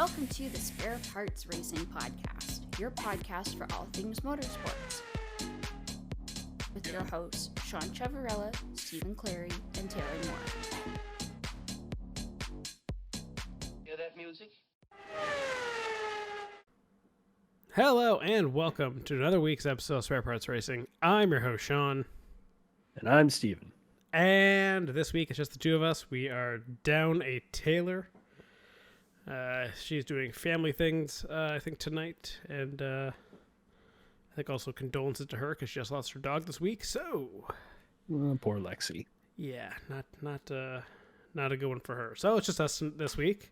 Welcome to the Spare Parts Racing Podcast, your podcast for all things motorsports. With your hosts, Sean Chavarella, Stephen Clary, and Taylor Moore. Hear that music? Hello and welcome to another week's episode of Spare Parts Racing. I'm your host, Sean. And I'm Steven. And this week it's just the two of us. We are down a Taylor. She's doing family things, I think, tonight. And I think also condolences to her because she just lost her dog this week. So, Poor Lexi. yeah, not a good one for her. So it's just us this week.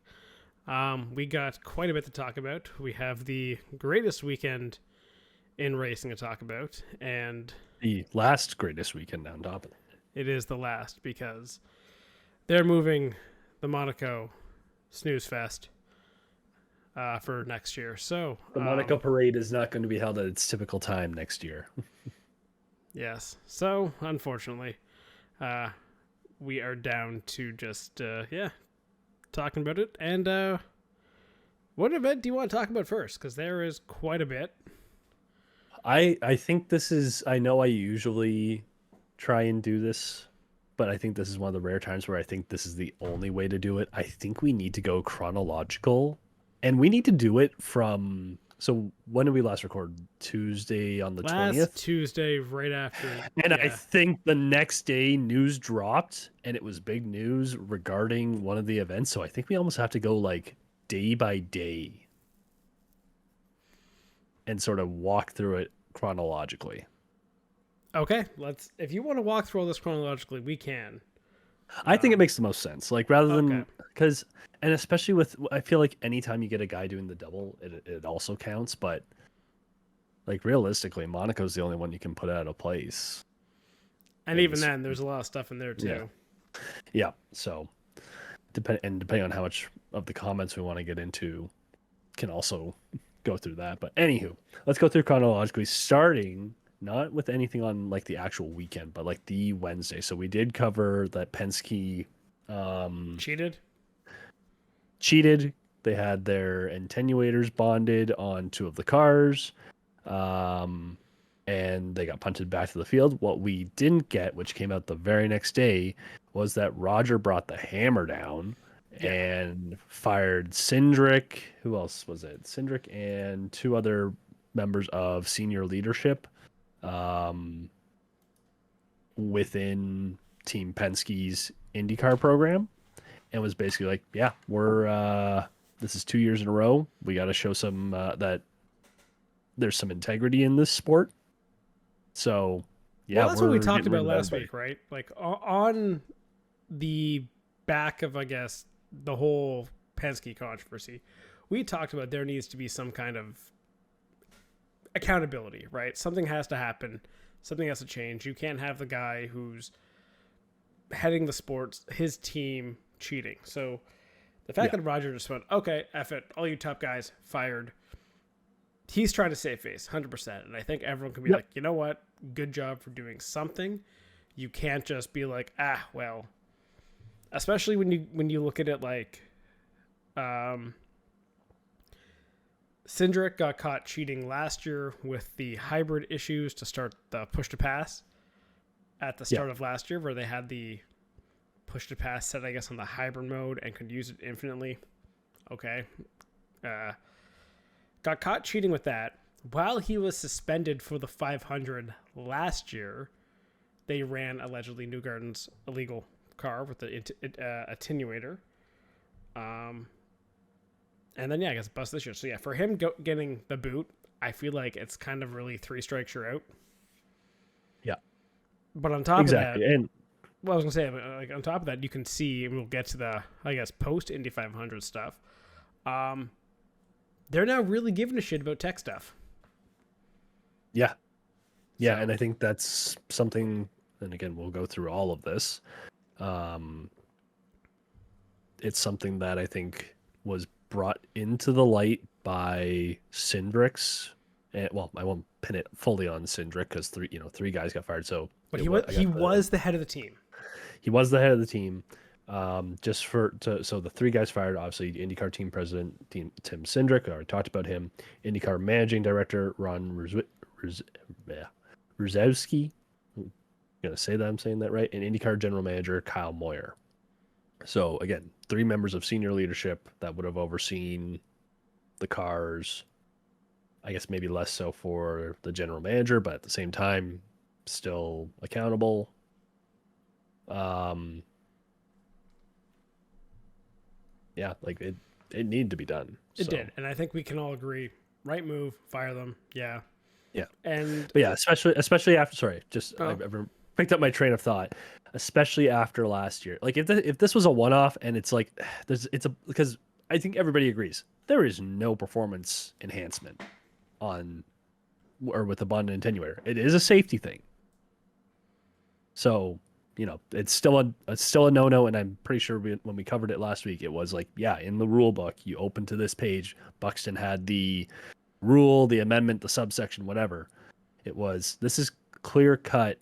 We got quite a bit to talk about. We have the greatest weekend in racing to talk about, and The last greatest weekend on top of it. it is the last because they're moving the Monaco Snooze Fest for next year. So The Monaco Parade is not going to be held at its typical time next year. yes. So unfortunately, we are down to just talking about it. And what event do you want to talk about first? Because there is quite a bit. I think this is, I know I usually try and do this, but I think this is one of the rare times where I think this is the only way to do it. I think we need to go chronological, and we need to do it from, so when did we last record? Tuesday on the 20th? Last Tuesday, right after. And yeah. I think the next day news dropped, and it was big news regarding one of the events. So I think we almost have to go like day by day and sort of walk through it chronologically. Okay, if you want to walk through all this chronologically, we can. I think it makes the most sense. Like rather than Okay. because, and especially with, I feel like anytime you get a guy doing the double, it also counts. But like realistically, Monaco's the only one you can put out of place. And even then, there's a lot of stuff in there too. Yeah. So depending on how much of the comments we want to get into, can also go through that. But anywho, let's go through chronologically, starting not with anything on like the actual weekend, but like the Wednesday. So we did cover that Penske cheated. They had their attenuators bonded on two of the cars, and they got punted back to the field. What we didn't get, which came out the very next day, was that Roger brought the hammer down and fired Cindric. Who else was it? Cindric and two other members of senior leadership within Team Penske's IndyCar program, and was basically like, yeah, we're this is 2 years in a row. We got to show some that there's some integrity in this sport. So yeah, well, that's what we talked getting rid about of last everybody. week, right? Like on the back of, I guess, the whole Penske controversy, we talked about there needs to be some kind of accountability, right? Something has to happen. Something has to change. You can't have the guy who's heading the sports, his team, cheating. So the fact that Roger just went, okay, F it, all you top guys fired. He's trying to save face, 100%. And I think everyone can be like, you know what? Good job for doing something. You can't just be like, well. Especially when you look at it like, Cindric got caught cheating last year with the hybrid issues to start the push to pass at the start of last year, where they had the push to pass set, I guess, on the hybrid mode and could use it infinitely. Okay. Got caught cheating with that. While he was suspended for the 500 last year, they ran allegedly Newgarden's illegal car with the attenuator. And then, I guess bust this year. So, for him getting the boot, I feel like it's kind of really 3 strikes, you're out. Yeah. But on top of that, And well, I was going to say, like, on top of that, you can see, and we'll get to the, I guess, post-Indy 500 stuff. They're now really giving a shit about tech stuff. yeah, So- and I think that's something, and again, we'll go through all of this. It's something that I think was brought into the light by Cindric's, and well, I won't pin it fully on Cindric because three guys got fired. So, But he was the head of the team. He was the head of the team, So the three guys fired, obviously IndyCar team president Tim Cindric, I already talked about him. IndyCar managing director Ron Ruzewski. I'm gonna say that I'm saying that right. And IndyCar general manager Kyle Moyer. So again, three members of senior leadership that would have overseen the cars. I guess maybe less so for the general manager, but at the same time, still accountable. Yeah, like it needed to be done. It did, and I think we can all agree. Right move, fire them. Yeah. Yeah. And but yeah, especially after. Sorry, Oh. I picked up my train of thought. Especially after last year, like if this was a one-off, and it's like because I think everybody agrees there is no performance enhancement on or with the bonded attenuator. It is a safety thing. So it's still a no-no, and I'm pretty sure when we covered it last week, it was like, yeah, in the rule book, you open to this page, Buxton had the rule, the amendment, the subsection, whatever. This is clear-cut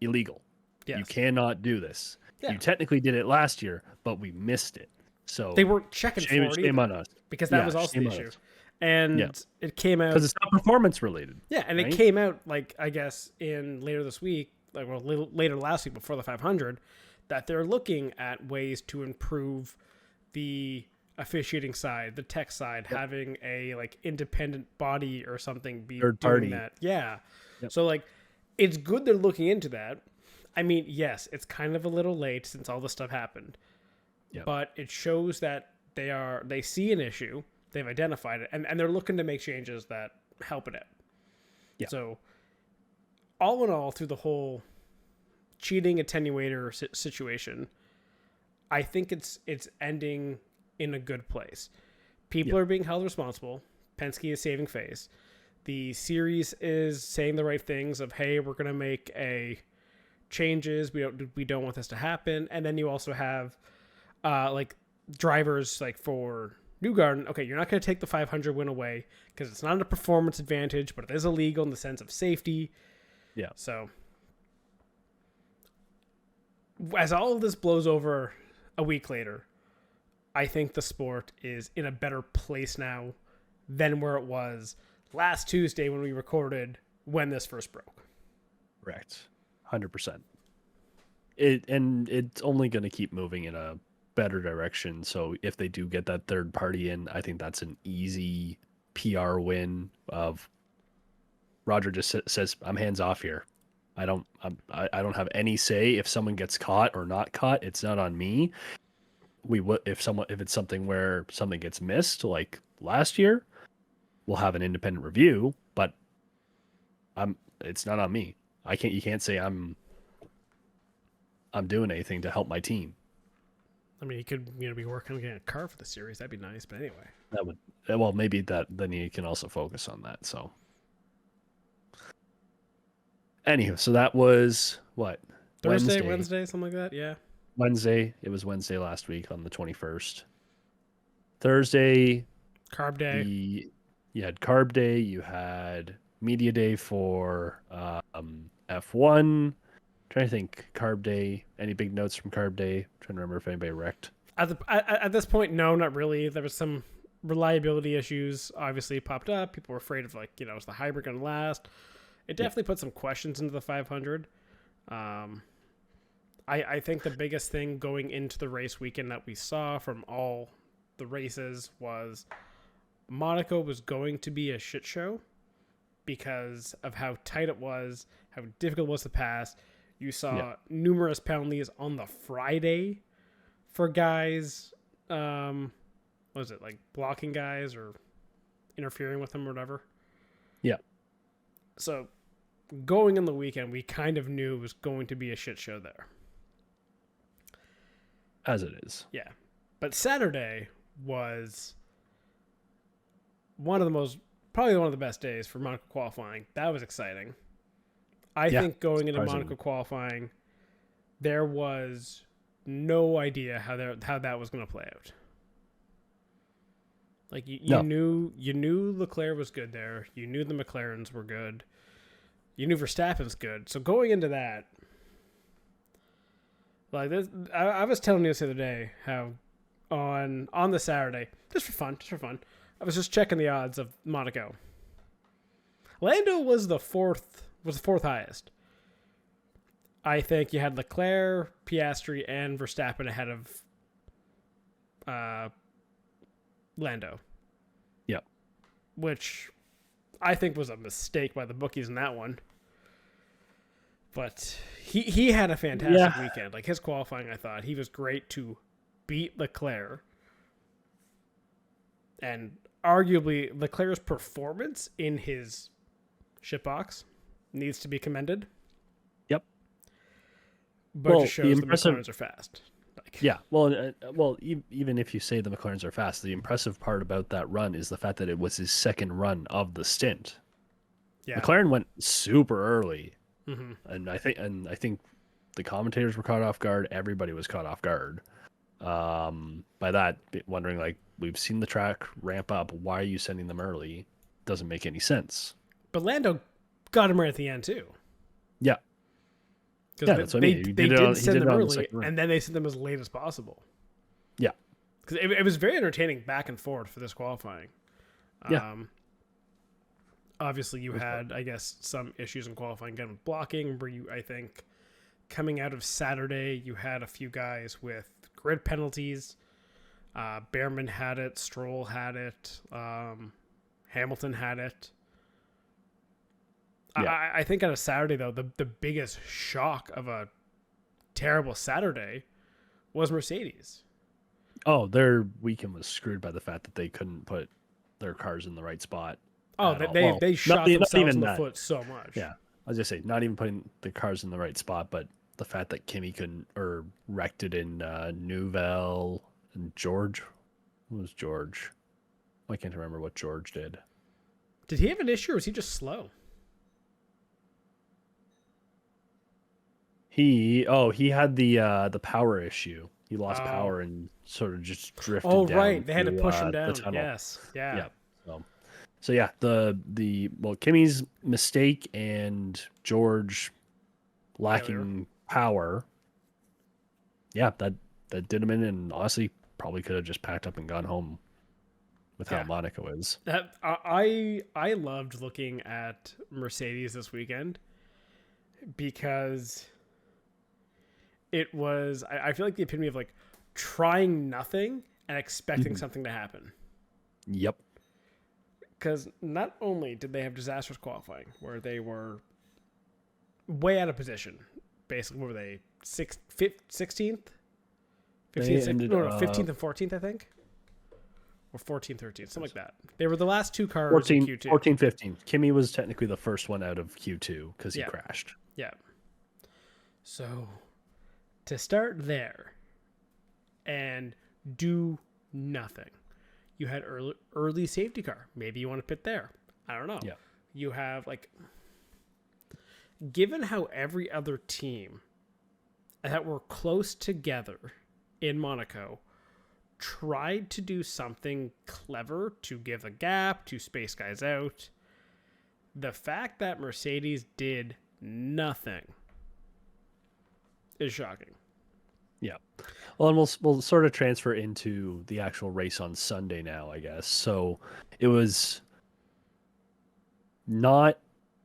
illegal. yes. You cannot do this. Yeah. You technically did it last year, but we missed it. So They weren't checking for it shame either, on us. because that was also the issue. And it came out because it's not performance related. Yeah, and right? it came out I guess in later this week, later last week before the 500, that they're looking at ways to improve the officiating side, the tech side, having a independent body or something be Third doing party. that. Yeah. Yep. So it's good they're looking into that. I mean, yes, it's kind of a little late since all this stuff happened. Yep. But it shows that they see an issue, they've identified it, and they're looking to make changes that help it out. Yeah. So all in all, through the whole cheating attenuator situation, I think it's ending in a good place. People are being held responsible. Penske is saving face. The series is saying the right things of, hey, we're going to make changes. We don't want this to happen. And then you also have drivers for Newgarden. Okay, you're not going to take the 500 win away because it's not a performance advantage, but it is illegal in the sense of safety. Yeah. So as all of this blows over a week later, I think the sport is in a better place now than where it was last Tuesday when we recorded when this first broke. Correct. 100%. And it's only going to keep moving in a better direction. So if they do get that third party in, I think that's an easy PR win of Roger just says, I'm hands off here. I don't have any say if someone gets caught or not caught. It's not on me. If it's something where something gets missed like last year, we'll have an independent review, but it's not on me. You can't say I'm doing anything to help my team. I mean, he could be working on getting a car for the series. That'd be nice. But anyway, maybe then he can also focus on that. So anywho, so that was what? Wednesday, something like that. Yeah. Wednesday. It was Wednesday last week on the 21st. Thursday, Carb day. You had Carb Day. You had Media Day for F1. Trying to think, Carb Day. Any big notes from Carb Day? Trying to remember if anybody wrecked. At this point, no, not really. There was some reliability issues obviously popped up. People were afraid of is the hybrid going to last? It definitely put some questions into the 500. I think the biggest thing going into the race weekend that we saw from all the races was Monaco was going to be a shit show because of how tight it was, how difficult it was to pass. You saw numerous penalties on the Friday for guys. What was it, blocking guys or interfering with them or whatever? Yeah. So going in the weekend, we kind of knew it was going to be a shit show there. As it is. Yeah. But Saturday was probably one of the best days for Monaco qualifying. That was exciting. I think going into Monaco qualifying, there was no idea how that was going to play out. You knew Leclerc was good there. You knew the McLarens were good. You knew Verstappen's good. So going into that, Like this, I was telling you this the other day how on the Saturday, just for fun, I was just checking the odds of Monaco. Lando was the fourth highest. I think you had Leclerc, Piastri, and Verstappen ahead of Lando. Yep. Which I think was a mistake by the bookies in that one. But he had a fantastic weekend. Like his qualifying, I thought he was great to beat Leclerc. And arguably Leclerc's performance in his shitbox needs to be commended. Yep. But it shows the McLarens are fast. Yeah, even if you say the McLarens are fast, the impressive part about that run is the fact that it was his second run of the stint. Yeah. McLaren went super early, and I think the commentators were caught off guard. Everybody was caught off guard by that, wondering like, we've seen the track ramp up. Why are you sending them early? Doesn't make any sense. But Lando got him right at the end too. Yeah. Because that's what I mean. They did send them early, and then they sent them as late as possible. Yeah. Because it was very entertaining back and forth for this qualifying. Yeah. Obviously, you had, I guess, some issues in qualifying again with blocking, where I think, coming out of Saturday, you had a few guys with grid penalties. Behrman had it. Stroll had it. Hamilton had it. Yeah. I think on a Saturday, though, the biggest shock of a terrible Saturday was Mercedes. Oh, their weekend was screwed by the fact that they couldn't put their cars in the right spot. Oh, they shot themselves in the foot so much. Yeah, I was just saying, not even putting the cars in the right spot, but the fact that Kimi wrecked it in Nouvelle and George. What was George? I can't remember what George did. Did he have an issue, or was he just slow? He had the power issue. He lost power and sort of just drifted down. Oh, right. They had to push him down. Yes. Yeah. So yeah, Kimi's mistake and George lacking power. Yeah, that did him in, and honestly probably could have just packed up and gone home with how Monaco is. I loved looking at Mercedes this weekend because it was, I feel like the epitome of like trying nothing and expecting something to happen. Yep. Because not only did they have disastrous qualifying where they were way out of position, basically, what were they, 16th? 15th, 15th and 14th, I think? Or 14th, 13th, something like that. They were the last two cars in Q2. 14, 15. Kimi was technically the first one out of Q2 because he crashed. Yeah. So to start there and do nothing. You had early safety car. Maybe you want to pit there. I don't know. Yeah. You have given how every other team that were close together in Monaco tried to do something clever to give a gap, to space guys out, the fact that Mercedes did nothing is shocking. Yeah. Well, and we'll sort of transfer into the actual race on Sunday now, I guess. So it was not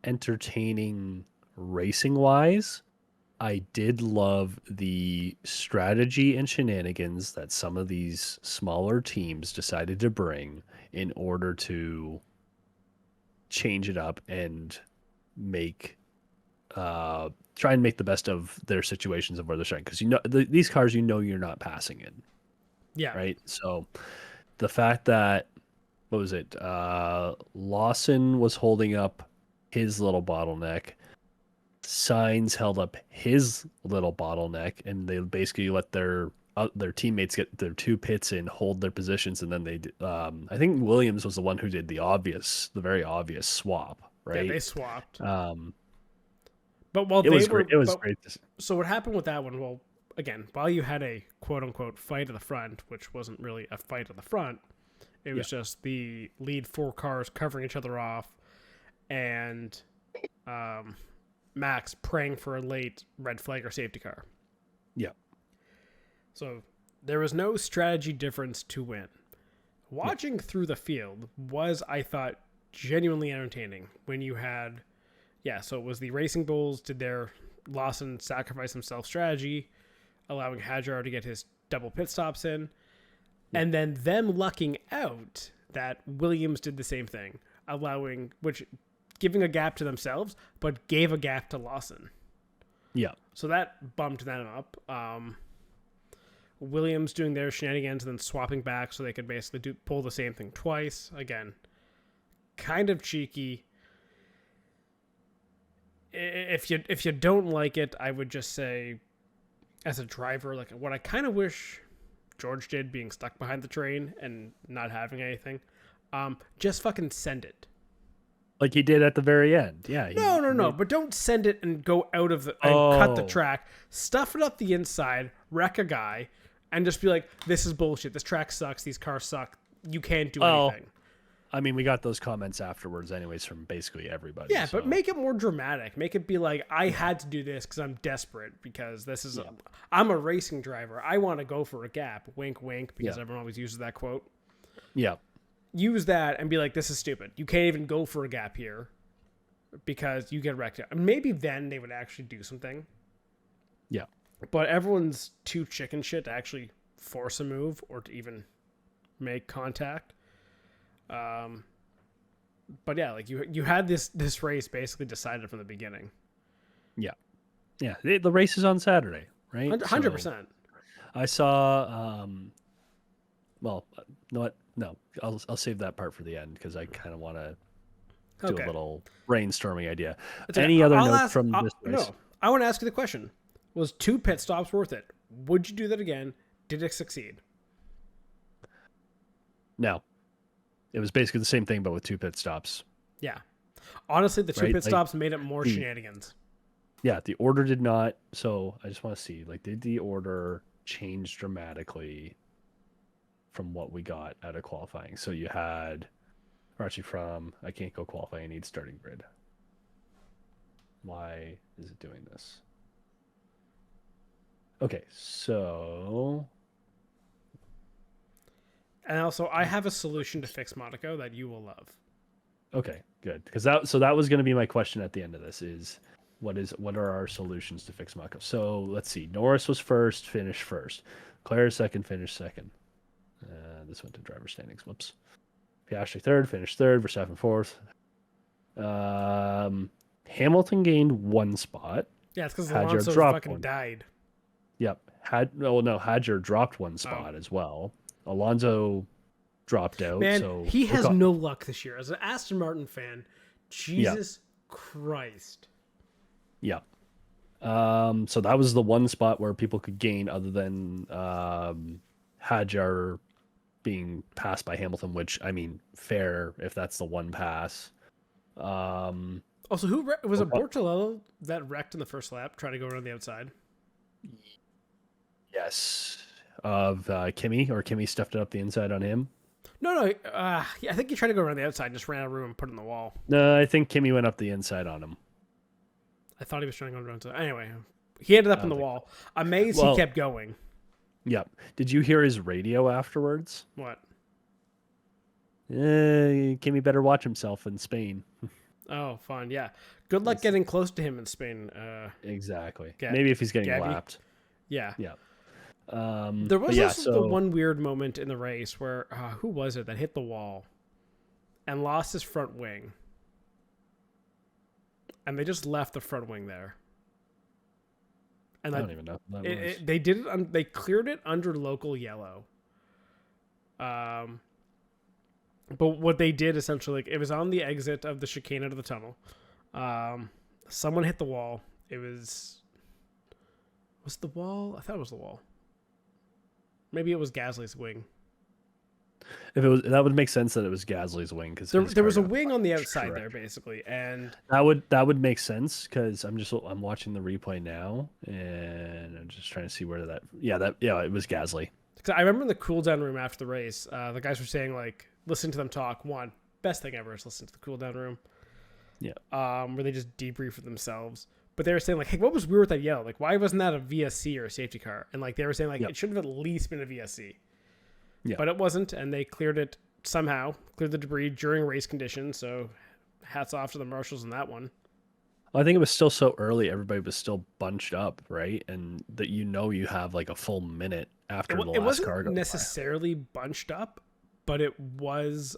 entertaining racing-wise. I did love the strategy and shenanigans that some of these smaller teams decided to bring in order to change it up and try and make the best of their situations of where they're starting. Because these cars, you're not passing in. Yeah. Right. So the fact that, what was it? Lawson was holding up his little bottleneck. Sainz held up his little bottleneck, and they basically let their teammates get their two pits in, hold their positions, and then they I think Williams was the one who did the very obvious swap. Right. Yeah, they swapped. But it was great. So what happened with that one? Well, again, while you had a quote unquote fight at the front, which wasn't really a fight at the front, it was just the lead four cars covering each other off, and Max praying for a late red flag or safety car. Yeah. So there was no strategy difference to win. Watching through the field was, I thought, genuinely entertaining when you had, so it was the Racing Bulls did their Lawson sacrifice himself strategy, allowing Hadjar to get his double pit stops in, and then them lucking out that Williams did the same thing, giving a gap to themselves, but gave a gap to Lawson. Yeah. So that bumped them up. Williams doing their shenanigans and then swapping back so they could basically pull the same thing twice. Again, kind of cheeky. If you don't like it, I would just say, as a driver, like what I kind of wish George did, being stuck behind the train and not having anything, just fucking send it. Like he did at the very end. Yeah. No. But don't send it and go out of cut the track. Stuff it up the inside, wreck a guy, and just be like, this is bullshit. This track sucks. These cars suck. You can't do anything. I mean, we got those comments afterwards anyways from basically everybody. Yeah, but make it more dramatic. Make it be like, I had to do this because I'm desperate, because this is I'm a racing driver. I want to go for a gap. Wink, wink, because everyone always uses that quote. Yeah. Use that and be like, this is stupid. You can't even go for a gap here because you get wrecked out. And maybe then they would actually do something. Yeah. But everyone's too chicken shit to actually force a move or to even make contact. But yeah, like you had this race basically decided from the beginning. Yeah. Yeah. The race is on Saturday, right? 100%. So I saw, well, no, I'll save that part for the end because I kind of want to do a little brainstorming idea. Any other notes from this race? No, I want to ask you the question. Was 2 pit stops worth it? Would you do that again? Did it succeed? No. It was basically the same thing, but with 2 pit stops. Yeah. Honestly, the 2 pit stops made it more shenanigans. Yeah, the order did not. So I just want to see, like, did the order change dramatically from what we got out of qualifying? So you had, or actually from, I can't go qualifying, I need starting grid. Why is it doing this? Okay, so... And also, I have a solution to fix Monaco that you will love. Okay, good. Because that was going to be my question at the end of this is what are our solutions to fix Monaco? So let's see. Norris was first, finished first. Claire second, finished second. This went to driver standings. Whoops. Piastri third, finished third. Verstappen fourth. Hamilton gained 1 spot. Yeah, it's because Alonso fucking died. Yep. Hadjar dropped 1 spot as well. Alonso dropped out. Man, so he has no luck this year. As an Aston Martin fan, Jesus Christ. Yeah. So that was the 1 spot where people could gain other than Hadjar being passed by Hamilton, which, I mean, fair if that's the 1 pass. Also, who was it? Bortolello that wrecked in the first lap, trying to go around the outside? Yes. Of Kimi, or Kimi stuffed it up the inside on him. No. I think he tried to go around the outside, just ran out of room and put it in the wall. No, I think Kimi went up the inside on him. I thought he was trying to go around the outside. Anyway, he ended up in the wall. Amazed he kept going. Yep. Did you hear his radio afterwards? What? Kimi better watch himself in Spain. Oh, fun. Yeah. Good luck getting close to him in Spain. Exactly. Maybe if he's getting lapped. Yeah. Yeah. There was also the one weird moment in the race where who was it that hit the wall and lost his front wing, and they just left the front wing there. And I don't even know. They did it. They cleared it under local yellow. But what they did essentially, it was on the exit of the chicane out of the tunnel. Someone hit the wall. Was the wall? I thought it was the wall. Maybe it was Gasly's wing. If it was, that would make sense that it was Gasly's wing because there was a wing on the outside there, basically, and that would make sense because I'm watching the replay now and I'm just trying to see where that. It was Gasly. I remember in the cool down room after the race, the guys were saying like, listen to them talk. One best thing ever is listen to the cool down room. Yeah. Where they just debrief for themselves. but they were saying like, hey, what was weird with that yellow? Like, why wasn't that a VSC or a safety car? And like they were saying like it should have at least been a VSC. Yeah. But it wasn't, and they cleared it somehow, cleared the debris during race conditions. So hats off to the marshals in that one. I think it was still so early. Everybody was still bunched up, right? And that you have like a full minute after the last car goes by. It wasn't necessarily bunched up, but it was.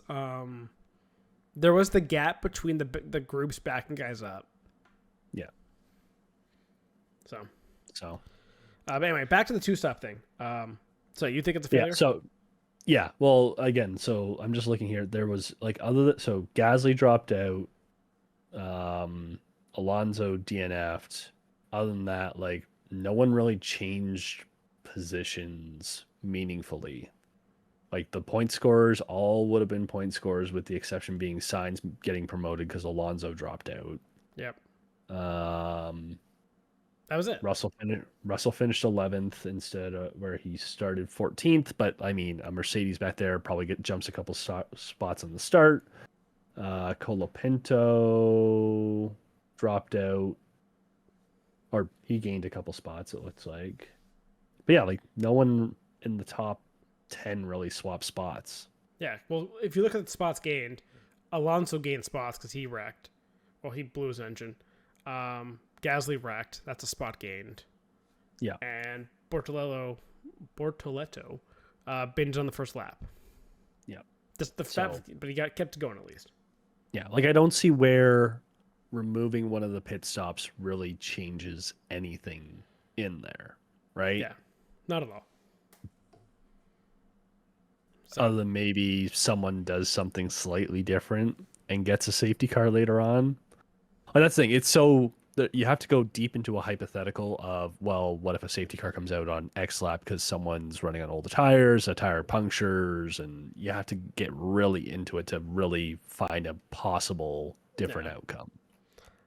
There was the gap between the groups backing guys up. Yeah. So. But anyway, back to the two-stop thing. So you think it's a failure? Yeah. Well, again, so I'm just looking here. There was like so Gasly dropped out. Alonso DNF'd. Other than that, like no one really changed positions meaningfully. Like the point scorers all would have been point scorers, with the exception being Sainz getting promoted because Alonso dropped out. Yep. That was it. Russell finished 11th instead of where he started 14th. But I mean, a Mercedes back there probably jumps a couple spots on the start. Colapinto dropped out, or he gained a couple spots, it looks like. But yeah, like no one in the top 10 really swapped spots. Yeah, well, if you look at the spots gained, Alonso gained spots because he wrecked. Well, he blew his engine. Gasly wrecked. That's a spot gained. Yeah. And Bortoletto binged on the first lap. Yeah. But he kept going at least. Yeah, like I don't see where removing one of the pit stops really changes anything in there, right? Yeah, not at all. So. Other than maybe someone does something slightly different and gets a safety car later on. And that's the thing. It's so that you have to go deep into a hypothetical of, well, what if a safety car comes out on X lap because someone's running on older tires, a tire punctures, and you have to get really into it to really find a possible different outcome.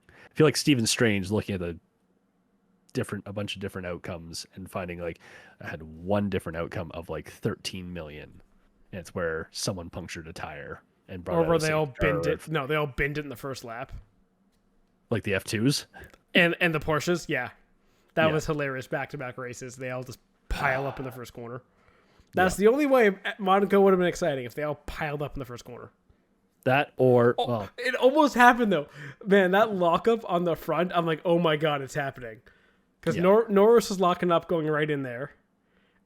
I feel like Stephen Strange looking at a bunch of different outcomes and finding like I had one different outcome of like 13 million. And it's where someone punctured a tire and brought. Or where they all binned it. No, they all binned it in the first lap. Like the F2s? And the Porsches, yeah. That was hilarious. Back-to-back races. They all just pile up in the first corner. That's the only way Monaco would have been exciting, if they all piled up in the first corner. That or... It almost happened, though. Man, that lockup on the front, I'm like, oh my God, it's happening. Because Norris was locking up, going right in there.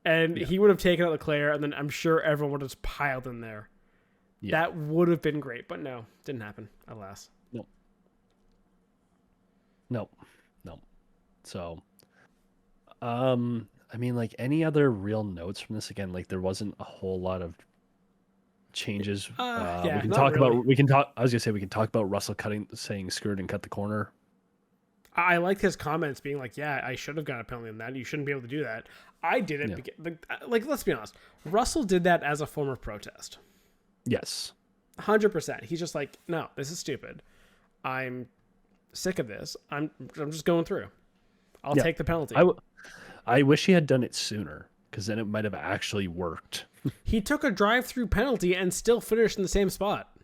And he would have taken out Leclerc, and then I'm sure everyone would have just piled in there. Yeah. That would have been great, but no, didn't happen, alas. Nope. So, I mean, like any other real notes from this? Again, like there wasn't a whole lot of changes. We can talk about. We can talk. I was gonna say we can talk about Russell saying "screwed" and cut the corner. I liked his comments being like, "Yeah, I should have got a penalty on that. You shouldn't be able to do that." I did it. Like, let's be honest. Russell did that as a form of protest. Yes, 100%. He's just like, no, this is stupid. I'm sick of this. I'm just going through. I'll take the penalty. I wish he had done it sooner, because then it might have actually worked. He took a drive-through penalty and still finished in the same spot.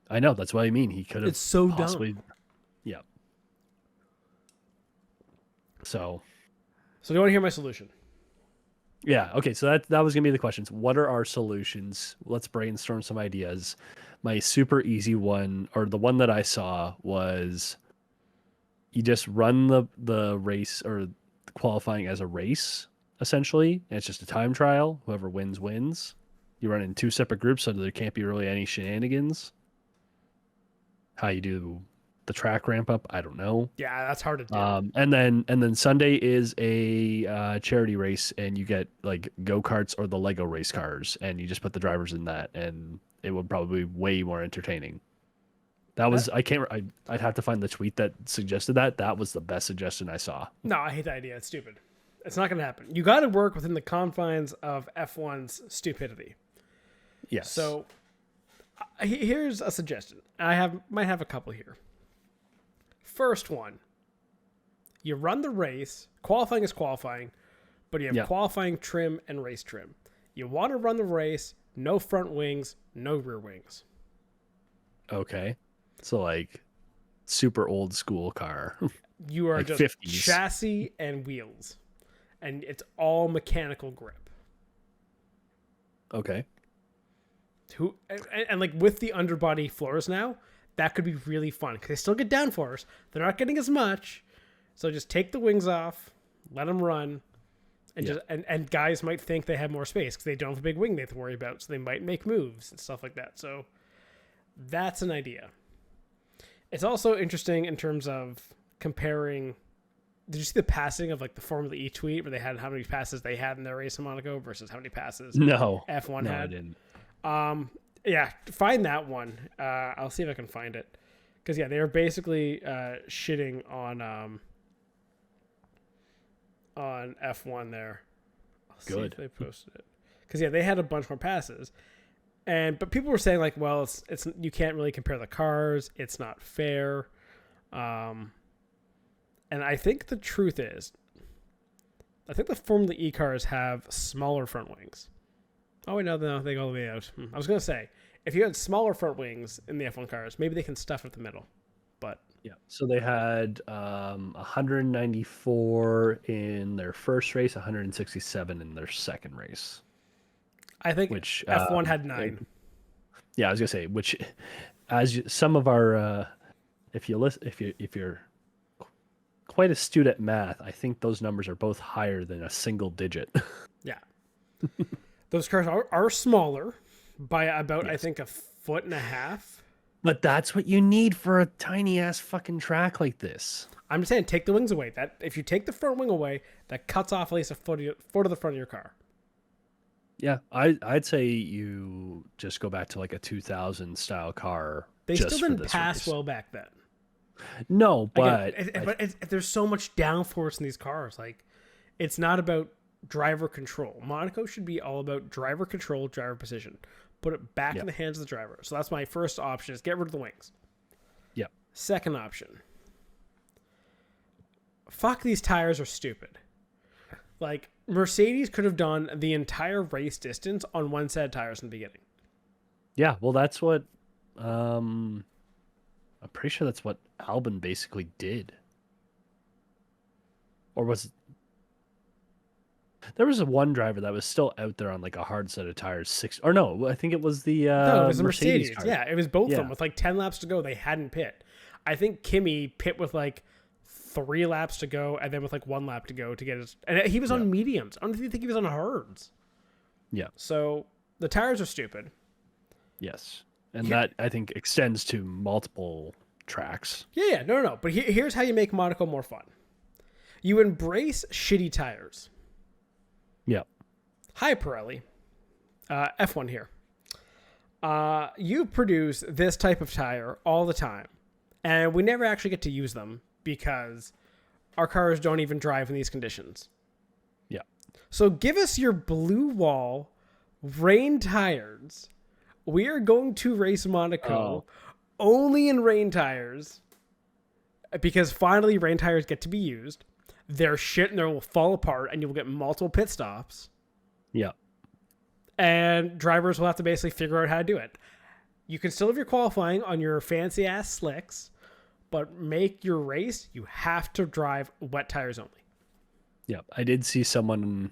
I know. That's what I mean. He could have. It's so dumb. Yeah. So do you want to hear my solution? Yeah. Okay. So that was gonna be the questions. What are our solutions? Let's brainstorm some ideas. My super easy one, or the one that I saw, was you just run the race or the qualifying as a race, essentially. And it's just a time trial. Whoever wins. You run in two separate groups, so there can't be really any shenanigans. How you do the track ramp up, I don't know. Yeah, that's hard to do. And then Sunday is a charity race, and you get like go-karts or the Lego race cars, and you just put the drivers in that, and it would probably be way more entertaining. That was I'd have to find the tweet that suggested that. That was the best suggestion I saw. No, I hate the idea. It's stupid. It's not going to happen. You got to work within the confines of F1's stupidity. Yes. So here's a suggestion. Might have a couple here. First one, you run the race. Qualifying is qualifying, but you have qualifying trim and race trim. You want to run the race, no front wings, no rear wings. Okay. So like super old school car. You are Like just 50s. chassis and wheels, and it's all mechanical grip. Okay. And like with the underbody floors now, that could be really fun because they still get downforce. They're not getting as much, so just take the wings off, let them run, and just and guys might think they have more space because they don't have a big wing they have to worry about, so they might make moves and stuff like that. So that's an idea. It's also interesting in terms of comparing. Did you see the passing of like the Formula E tweet where they had how many passes they had in their race in Monaco versus how many passes No. F1 No, had? I didn't. Yeah, find that one. I'll see if I can find it. Because yeah, they were basically shitting on F1 there. I'll see if they posted it. Because yeah, they had a bunch more passes, but people were saying like, well, it's you can't really compare the cars. It's not fair. And I think the truth is, I think the Formula E cars have smaller front wings. Oh, wait, no, they go all the way out. I was going to say, if you had smaller front wings in the F1 cars, maybe they can stuff at the middle. But Yeah. So they had 194 in their first race, 167 in their second race. I think Which F1 had 9. Yeah, I was gonna say, which some of our if you're quite astute at math, I think those numbers are both higher than a single digit. Yeah. Those cars are smaller by about, I think, 1.5 feet. But that's what you need for a tiny ass fucking track like this. I'm just saying, take the wings away. That if you take the front wing away, that cuts off at least a foot of the front of your car. Yeah, I'd say you just go back to like a 2000 style car. They just still for didn't this pass race. well back then. No, but there's so much downforce in these cars. Like, it's not about driver control. Monaco should be all about driver control, driver precision. Put it back in the hands of the driver. So that's my first option: is get rid of the wings. Yeah. Second option: fuck, these tires are stupid. Like, Mercedes could have done the entire race distance on one set of tires in the beginning. Yeah, well, that's what I'm pretty sure that's what Albon basically did. Or was there was one driver that was still out there on like a hard set of tires, I think it was the no, it was a Mercedes Mercedes. car. Yeah, it was both of them with like 10 laps to go. They hadn't pit. I think Kimi pit with like 3 laps to go, and then with like 1 lap to go to get his. And he was on mediums. I don't think he was on hards. Yeah. So the tires are stupid. Yes, and that I think extends to multiple tracks. Yeah. No. But here's how you make Monaco more fun. You embrace shitty tires. Yeah. Hi, Pirelli. F1 here. You produce this type of tire all the time, and we never actually get to use them because our cars don't even drive in these conditions. Yeah. So give us your blue wall rain tires. We are going to race Monaco only in rain tires because finally rain tires get to be used. They're shit and they will fall apart and you will get multiple pit stops. Yeah. And drivers will have to basically figure out how to do it. You can still have your qualifying on your fancy ass slicks, but make your race, you have to drive wet tires only. Yeah. I did see someone,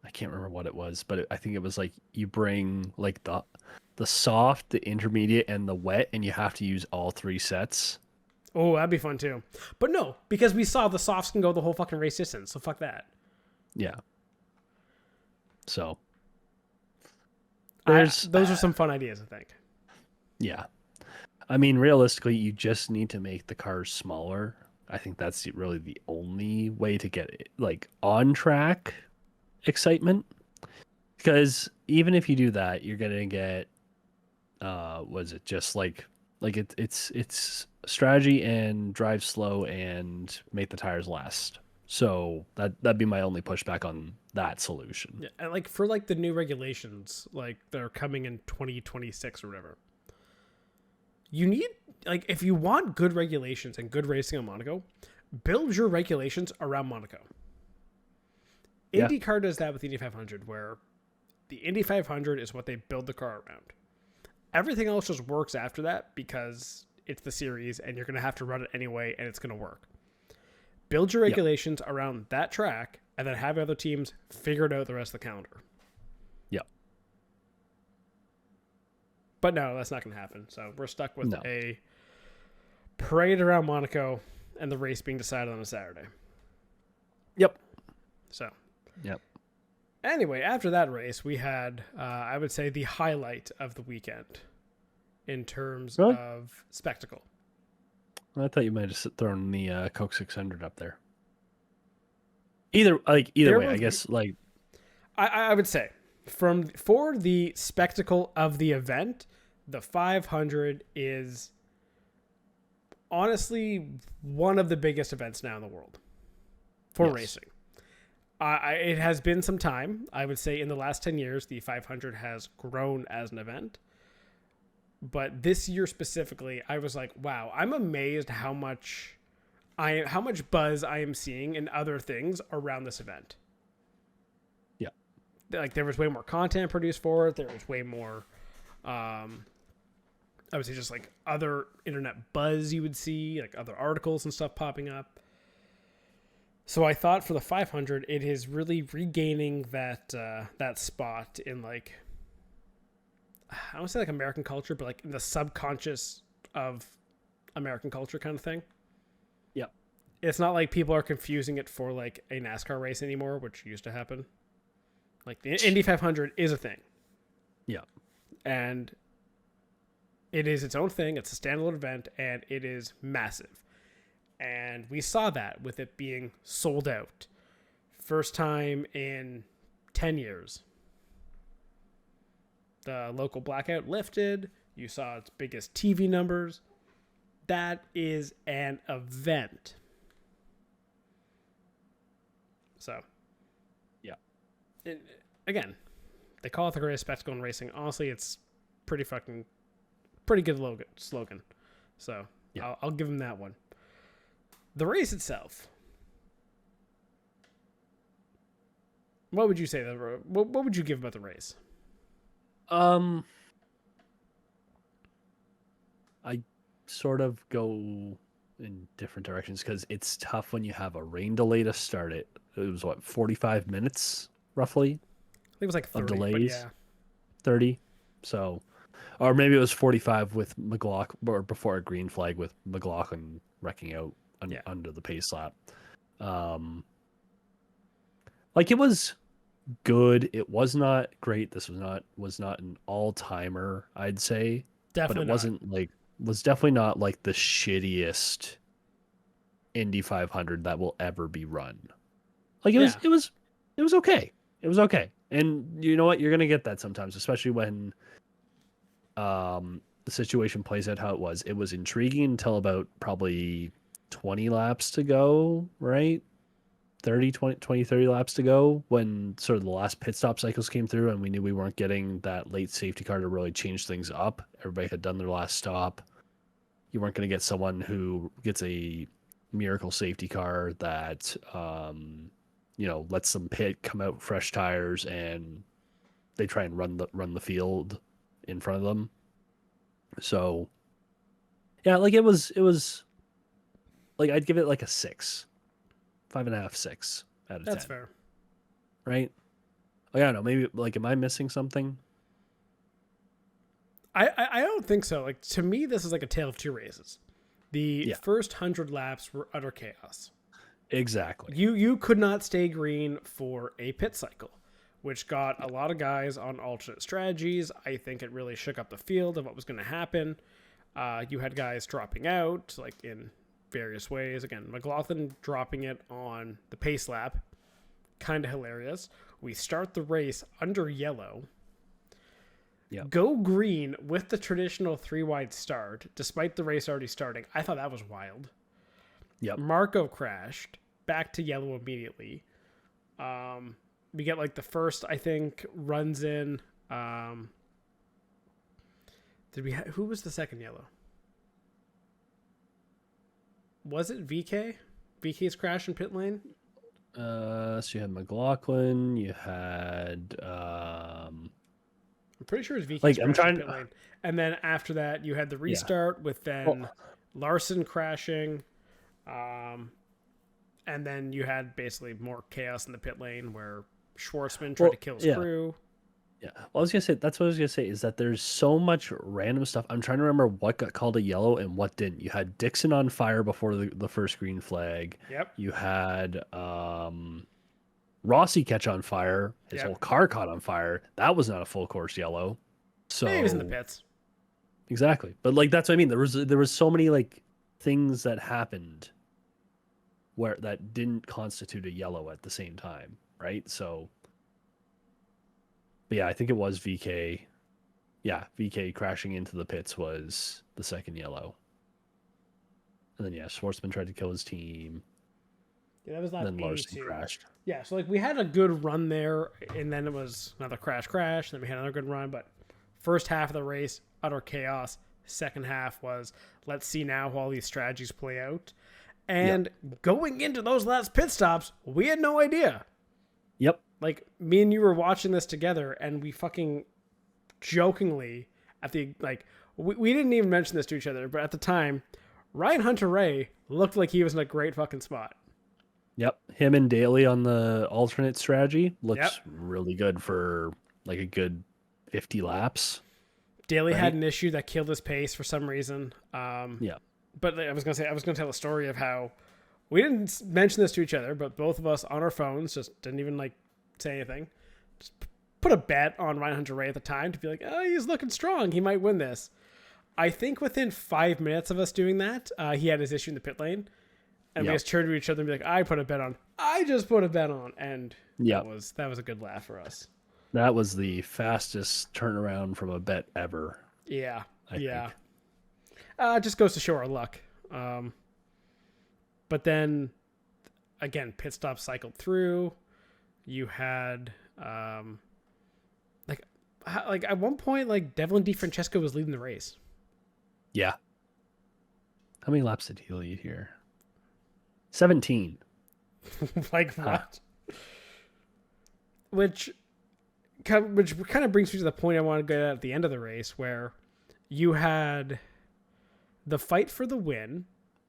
I can't remember what it was, but I think it was like you bring like the soft, the intermediate, and the wet, and you have to use all 3 sets. Oh, that'd be fun too. But no, because we saw the softs can go the whole fucking race distance, so fuck that. Yeah. So those are some fun ideas, I think. Yeah. I mean, realistically, you just need to make the cars smaller. I think that's really the only way to get it, like, on track excitement. Because even if you do that, you're gonna get was it just like it's strategy and drive slow and make the tires last. So that'd be my only pushback on that solution. Yeah, and like for like the new regulations, like they're coming in 2026 or whatever. You need, like, if you want good regulations and good racing on Monaco, build your regulations around Monaco. Yeah. IndyCar does that with the Indy 500, where the Indy 500 is what they build the car around. Everything else just works after that because it's the series and you're going to have to run it anyway and it's going to work. Build your regulations around that track, and then have other teams figure it out the rest of the calendar. Yep. But no, that's not going to happen. So we're stuck with No. a parade around Monaco and the race being decided on a Saturday. Yep. So. Yep. Anyway, after that race, we had, I would say, the highlight of the weekend in terms of spectacle. I thought you might have thrown the Coke 600 up there. Either way, I guess like I would say for the spectacle of the event, the 500 is honestly one of the biggest events now in the world for racing. It has been some time. I would say in the last 10 years, the 500 has grown as an event. But this year specifically, I was like, wow, I'm amazed how much buzz I am seeing in other things around this event. Yeah. Like there was way more content produced for it. There was way more, I would say just like other internet buzz you would see, like other articles and stuff popping up. So I thought for the 500, it is really regaining that spot in like, I don't say like American culture, but like in the subconscious of American culture kind of thing. Yep. It's not like people are confusing it for like a NASCAR race anymore, which used to happen. Like the Indy 500 is a thing. Yeah. And it is its own thing. It's a standalone event and it is massive. And we saw that with it being sold out. First time in 10 years. The local blackout lifted. You saw its biggest TV numbers. That is an event. So, yeah. Again, they call it the greatest spectacle in racing. Honestly, it's pretty good slogan. So, yeah. I'll give them that one. The race itself. What would you say? What would you give about the race? I sort of go in different directions because it's tough when you have a rain delay to start it. It was 45 minutes roughly? I think it was like 30 of delays. Yeah. 30. So, or maybe it was 45 with McLaughlin, or before a green flag with McLaughlin wrecking out under the pace lap. Like it was good. It was not great. This was not an all-timer, I'd say. Definitely but it was definitely not like the shittiest Indy 500 that will ever be run. Like it was okay. It was okay. And you know what? You're going to get that sometimes, especially when the situation plays out how it was. It was intriguing until about probably 20 laps to go, right? 30 laps to go when sort of the last pit stop cycles came through and we knew we weren't getting that late safety car to really change things up. Everybody had done their last stop. You weren't going to get someone who gets a miracle safety car that, lets them pit, come out fresh tires, and they try and run the field in front of them. So, yeah, like it was like I'd give it like a 6. 5.5, 6 out of 10. That's fair. Right? Like, I don't know. Maybe, like, am I missing something? I don't think so. Like, to me, this is like a tale of two races. The first 100 laps were utter chaos. Exactly. You could not stay green for a pit cycle, which got a lot of guys on alternate strategies. I think it really shook up the field of what was going to happen. You had guys dropping out, like, in various ways. Again, McLaughlin dropping it on the pace lap, kind of hilarious. We start the race under yellow, go green with the traditional 3-wide start despite the race already starting. I thought that was wild. Marco crashed back to yellow immediately. We get like the first, I think, runs in. Who was the second yellow? Was it VK? VK's crash in pit lane? So you had McLaughlin, you had I'm pretty sure it's VK's like crash I'm trying in pit lane. And then after that you had the restart with then Larson crashing. And And then you had basically more chaos in the pit lane where Schwartzman tried to kill his crew. Yeah. Well, I was gonna say that's what I was gonna say is that there's so much random stuff. I'm trying to remember what got called a yellow and what didn't. You had Dixon on fire before the first green flag. Yep. You had Rossi catch on fire. His whole car caught on fire. That was not a full course yellow. So he was in the pits. Exactly. But like that's what I mean. There was so many like things that happened where that didn't constitute a yellow at the same time, right? So but yeah, I think it was VK. Yeah, VK crashing into the pits was the second yellow. And then Schwartzman tried to kill his team. Yeah, that was lap 82. Then Larson crashed. Yeah, so like we had a good run there, and then it was another crash. Then we had another good run, but first half of the race, utter chaos. Second half was let's see now how all these strategies play out. And going into those last pit stops, we had no idea. Yep. Like me and you were watching this together, and we fucking jokingly at the we didn't even mention this to each other, but at the time, Ryan Hunter-Reay looked like he was in a great fucking spot. Yep. Him and Daly on the alternate strategy looks really good for like a good 50 laps. Daly had an issue that killed his pace for some reason. But I was going to tell a story of how we didn't mention this to each other, but both of us on our phones just didn't even like say anything. Just put a bet on Ryan Hunter-Reay at the time to be like, oh, he's looking strong. He might win this. I think within 5 minutes of us doing that, he had his issue in the pit lane. And we just turned to each other and be like, I put a bet on. I just put a bet on. And that was a good laugh for us. That was the fastest turnaround from a bet ever. Yeah. It just goes to show our luck. But then, again, pit stop cycled through. You had, like at one point, like Devlin DiFrancesco was leading the race. Yeah. How many laps did he lead here? 17. Like what? Which kind of brings me to the point I want to get at the end of the race, where you had the fight for the win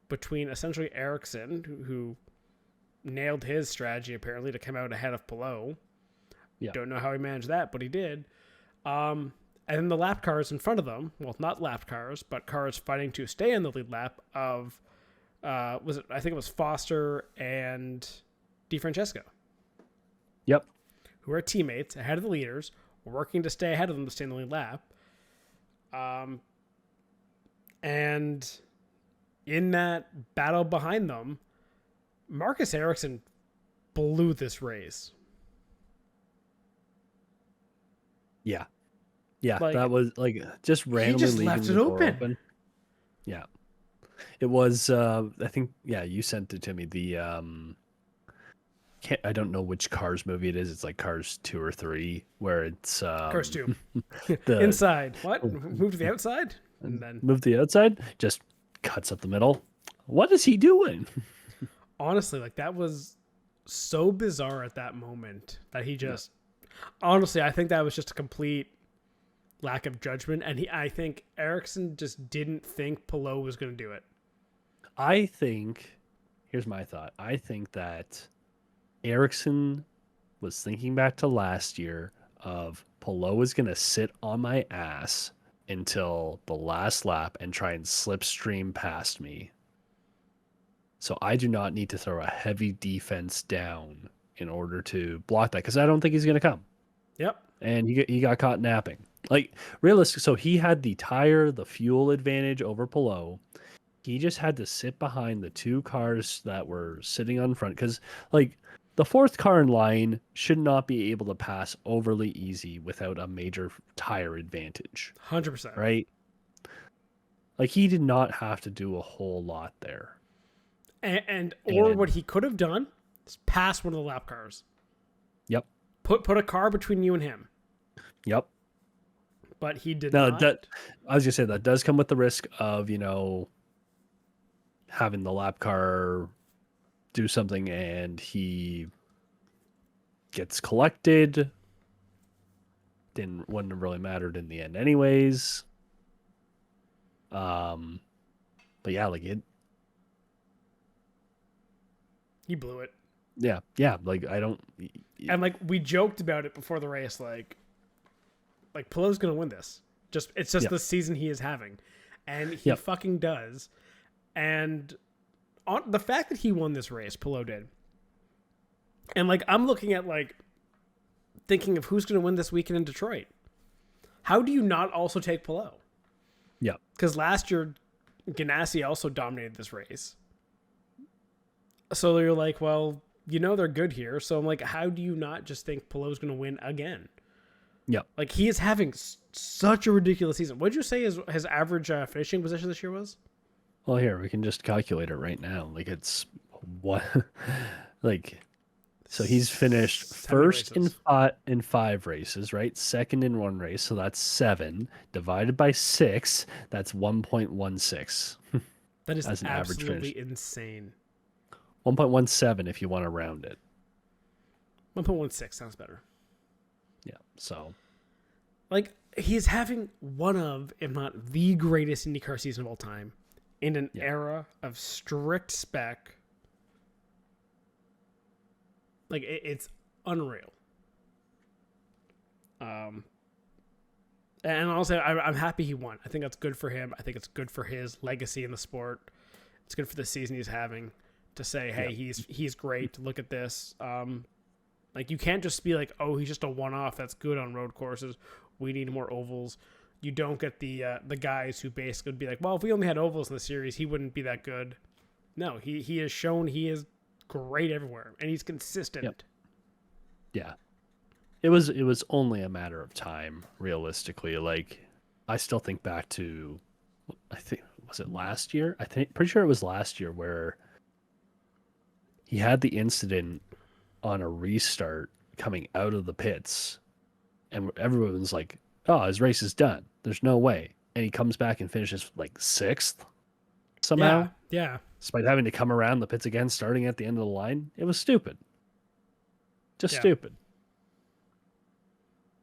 between essentially Ericsson, who nailed his strategy apparently to come out ahead of Palou. Yeah. Don't know how he managed that, but he did. And then the lap cars in front of them, well, not lap cars, but cars fighting to stay in the lead lap of, I think it was Foster and DiFrancesco. Yep. Who are teammates ahead of the leaders, working to stay ahead of them to stay in the lead lap. And in that battle behind them, Marcus Ericsson blew this race. Yeah. Yeah, Like, that was like just randomly just leaving left the it door open. Yeah. It was I think you sent it to me. The I don't know which Cars movie it is. It's like Cars 2 or 3 where it's Cars 2. Inside. What? Move to the outside? And then move to the outside, just cuts up the middle. What is he doing? honestly, like that was so bizarre at that moment that he just honestly, I think that was just a complete lack of judgment, and I think Ericsson just didn't think Palou was going to do it. I think here's my thought. I think that Ericsson was thinking back to last year of Palou is going to sit on my ass until the last lap and try and slipstream past me. So I do not need to throw a heavy defense down in order to block that, because I don't think he's going to come. Yep. And he got caught napping. Like, realistic. So he had the fuel advantage over Palou. He just had to sit behind the two cars that were sitting on front, because, like, the fourth car in line should not be able to pass overly easy without a major tire advantage. 100%. Right? Like, he did not have to do a whole lot there. And what he could have done is pass one of the lap cars. Yep. Put a car between you and him. Yep. But he did not. That, I was going to say, that does come with the risk of, having the lap car do something and he gets collected. Wouldn't have really mattered in the end anyways. But yeah, like it. He blew it. Yeah. Like I don't. And like we joked about it before the race, like Pelot's gonna win this. It's just the season he is having, and he fucking does. And on the fact that he won this race, Pelot did. And like I'm looking at like thinking of who's gonna win this weekend in Detroit. How do you not also take Pelot? Yeah, because last year Ganassi also dominated this race. So you're like, well, they're good here. So I'm like, how do you not just think Pelot's going to win again? Yeah. Like he is having such a ridiculous season. What did you say his average finishing position this year was? Well, here we can just calculate it right now. Like it's what, like, so he's finished first in 5 races, right? Second in 1 race, so that's 7 divided by 6. That's 1.16. That is as an average absolutely finish. Insane. 1.17 if you want to round it. 1.16 sounds better. Yeah. So, like he's having one of, if not the greatest IndyCar season of all time, in an era of strict spec. Like it's unreal. And also, I'm happy he won. I think that's good for him. I think it's good for his legacy in the sport. It's good for the season he's having to say, hey, he's great. Look at this. Like you can't just be like, oh, he's just a one-off. That's good on road courses. We need more ovals. You don't get the guys who basically would be like, well, if we only had ovals in the series, he wouldn't be that good. No, he has shown he is great everywhere, and he's consistent. Yep. Yeah. It was only a matter of time, realistically. Like, I still think back to, I think, was it last year? Pretty sure it was last year where he had the incident on a restart coming out of the pits, and everyone's like, oh, his race is done. There's no way. And he comes back and finishes like 6th somehow. Yeah. Despite having to come around the pits again, starting at the end of the line. It was stupid. Just stupid.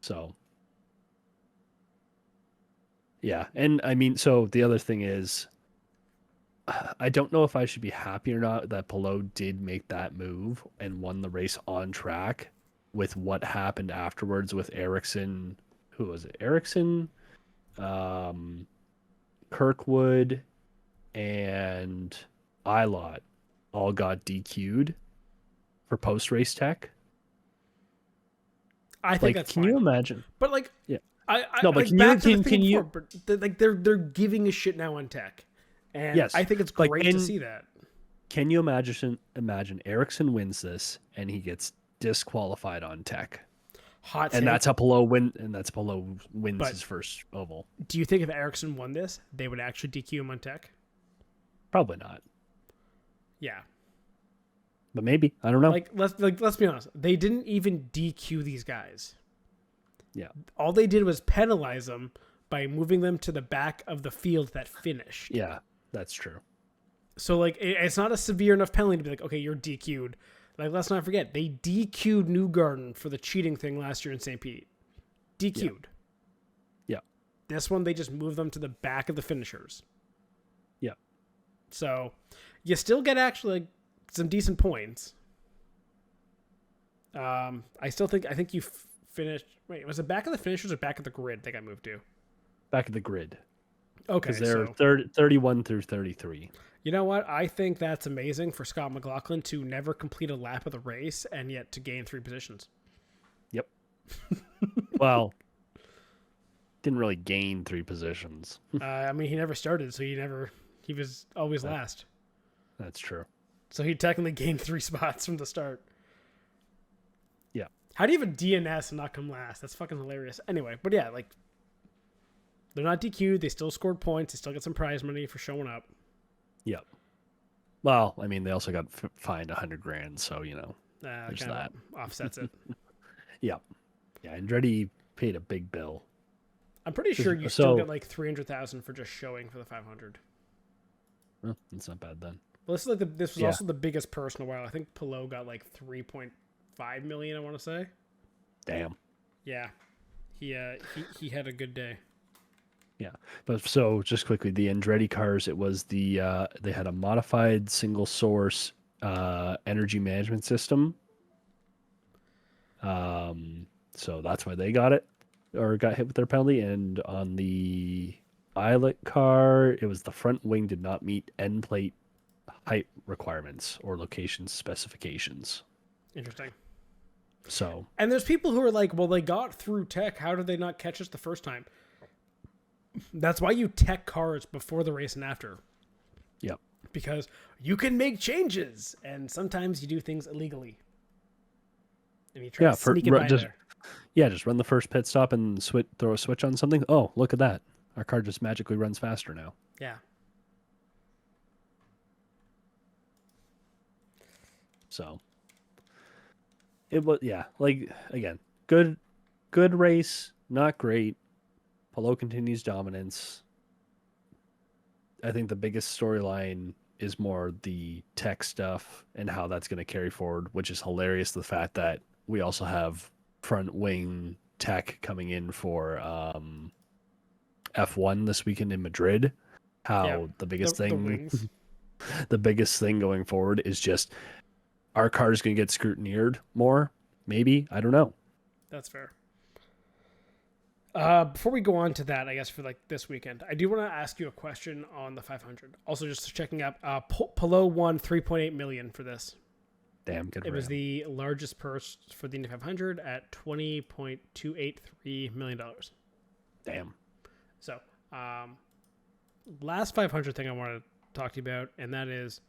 So, yeah. And I mean, so the other thing is, I don't know if I should be happy or not that Pelot did make that move and won the race on track with what happened afterwards with Ericsson. Who was it? Ericsson, Kirkwood, and Ilott all got DQ'd for post-race tech. I think that's can fine. you imagine? But like, yeah, no, but like, can you? Before, but like they're giving a shit now on tech, and I think it's great to see that. Can you imagine Ericsson wins this and he gets disqualified on tech? Hot and that's how Pelot wins his first oval. Do you think if Ericsson won this, they would actually DQ him on tech? Probably not. Yeah. But maybe. I don't know. Let's be honest. They didn't even DQ these guys. Yeah. All they did was penalize them by moving them to the back of the field that finished. Yeah, that's true. So like it's not a severe enough penalty to be like, okay, you're DQ'd. Like, let's not forget, they DQ'd Newgarden for the cheating thing last year in St. Pete. DQ'd. Yeah. This one, they just moved them to the back of the finishers. Yeah. So, you still get actually like, some decent points. I think you finished... Wait, was it back of the finishers or back of the grid they got moved to? Back of the grid. Okay, because they're 31 through 33. You know what? I think that's amazing for Scott McLaughlin to never complete a lap of the race and yet to gain 3 positions. Yep. Well, didn't really gain 3 positions. I mean, he never started, so he was always last. That's true. So he technically gained 3 spots from the start. Yeah. How do you have a DNS and not come last? That's fucking hilarious. Anyway, but yeah, like, they're not DQ'd. They still scored points. They still get some prize money for showing up. Yep. Well, I mean, they also got fined $100,000, so there's that offsets it. Yeah. Yeah, Andretti paid a big bill. I'm pretty sure you still get like $300,000 for just showing for the 500. Well, that's not bad then. Well, this was also the biggest purse in a while. I think Pelot got like $3.5 million. I want to say. Damn. Yeah, he had a good day. Yeah, but so just quickly, the Andretti cars, it was they had a modified single source energy management system. So that's why they got it or got hit with their penalty. And on the Pilot car, it was the front wing did not meet end plate height requirements or location specifications. Interesting. So, and there's people who are like, well, they got through tech. How did they not catch us the first time? That's why you tech cars before the race and after. yep. Because you can make changes, and sometimes you do things illegally. And you try to sneak it by there. Yeah, just run the first pit stop and throw a switch on something. Oh, look at that. Our car just magically runs faster now. Yeah. So it was, yeah, like, again, good race, not great. Palou continues dominance. I think the biggest storyline is more the tech stuff and how that's going to carry forward, which is hilarious. The fact that we also have front wing tech coming in for F1 this weekend in Madrid. How the biggest thing, the biggest thing going forward is just our car is going to get scrutinized more. Maybe, I don't know. That's fair. Before we go on to that, I guess for like this weekend, I do want to ask you a question on the 500. Also, just checking up, Palou won $3.8 million for this. Damn good. It was the largest purse for the Indy 500 at $20.283 million. Damn. So, last 500 thing I want to talk to you about, and that is,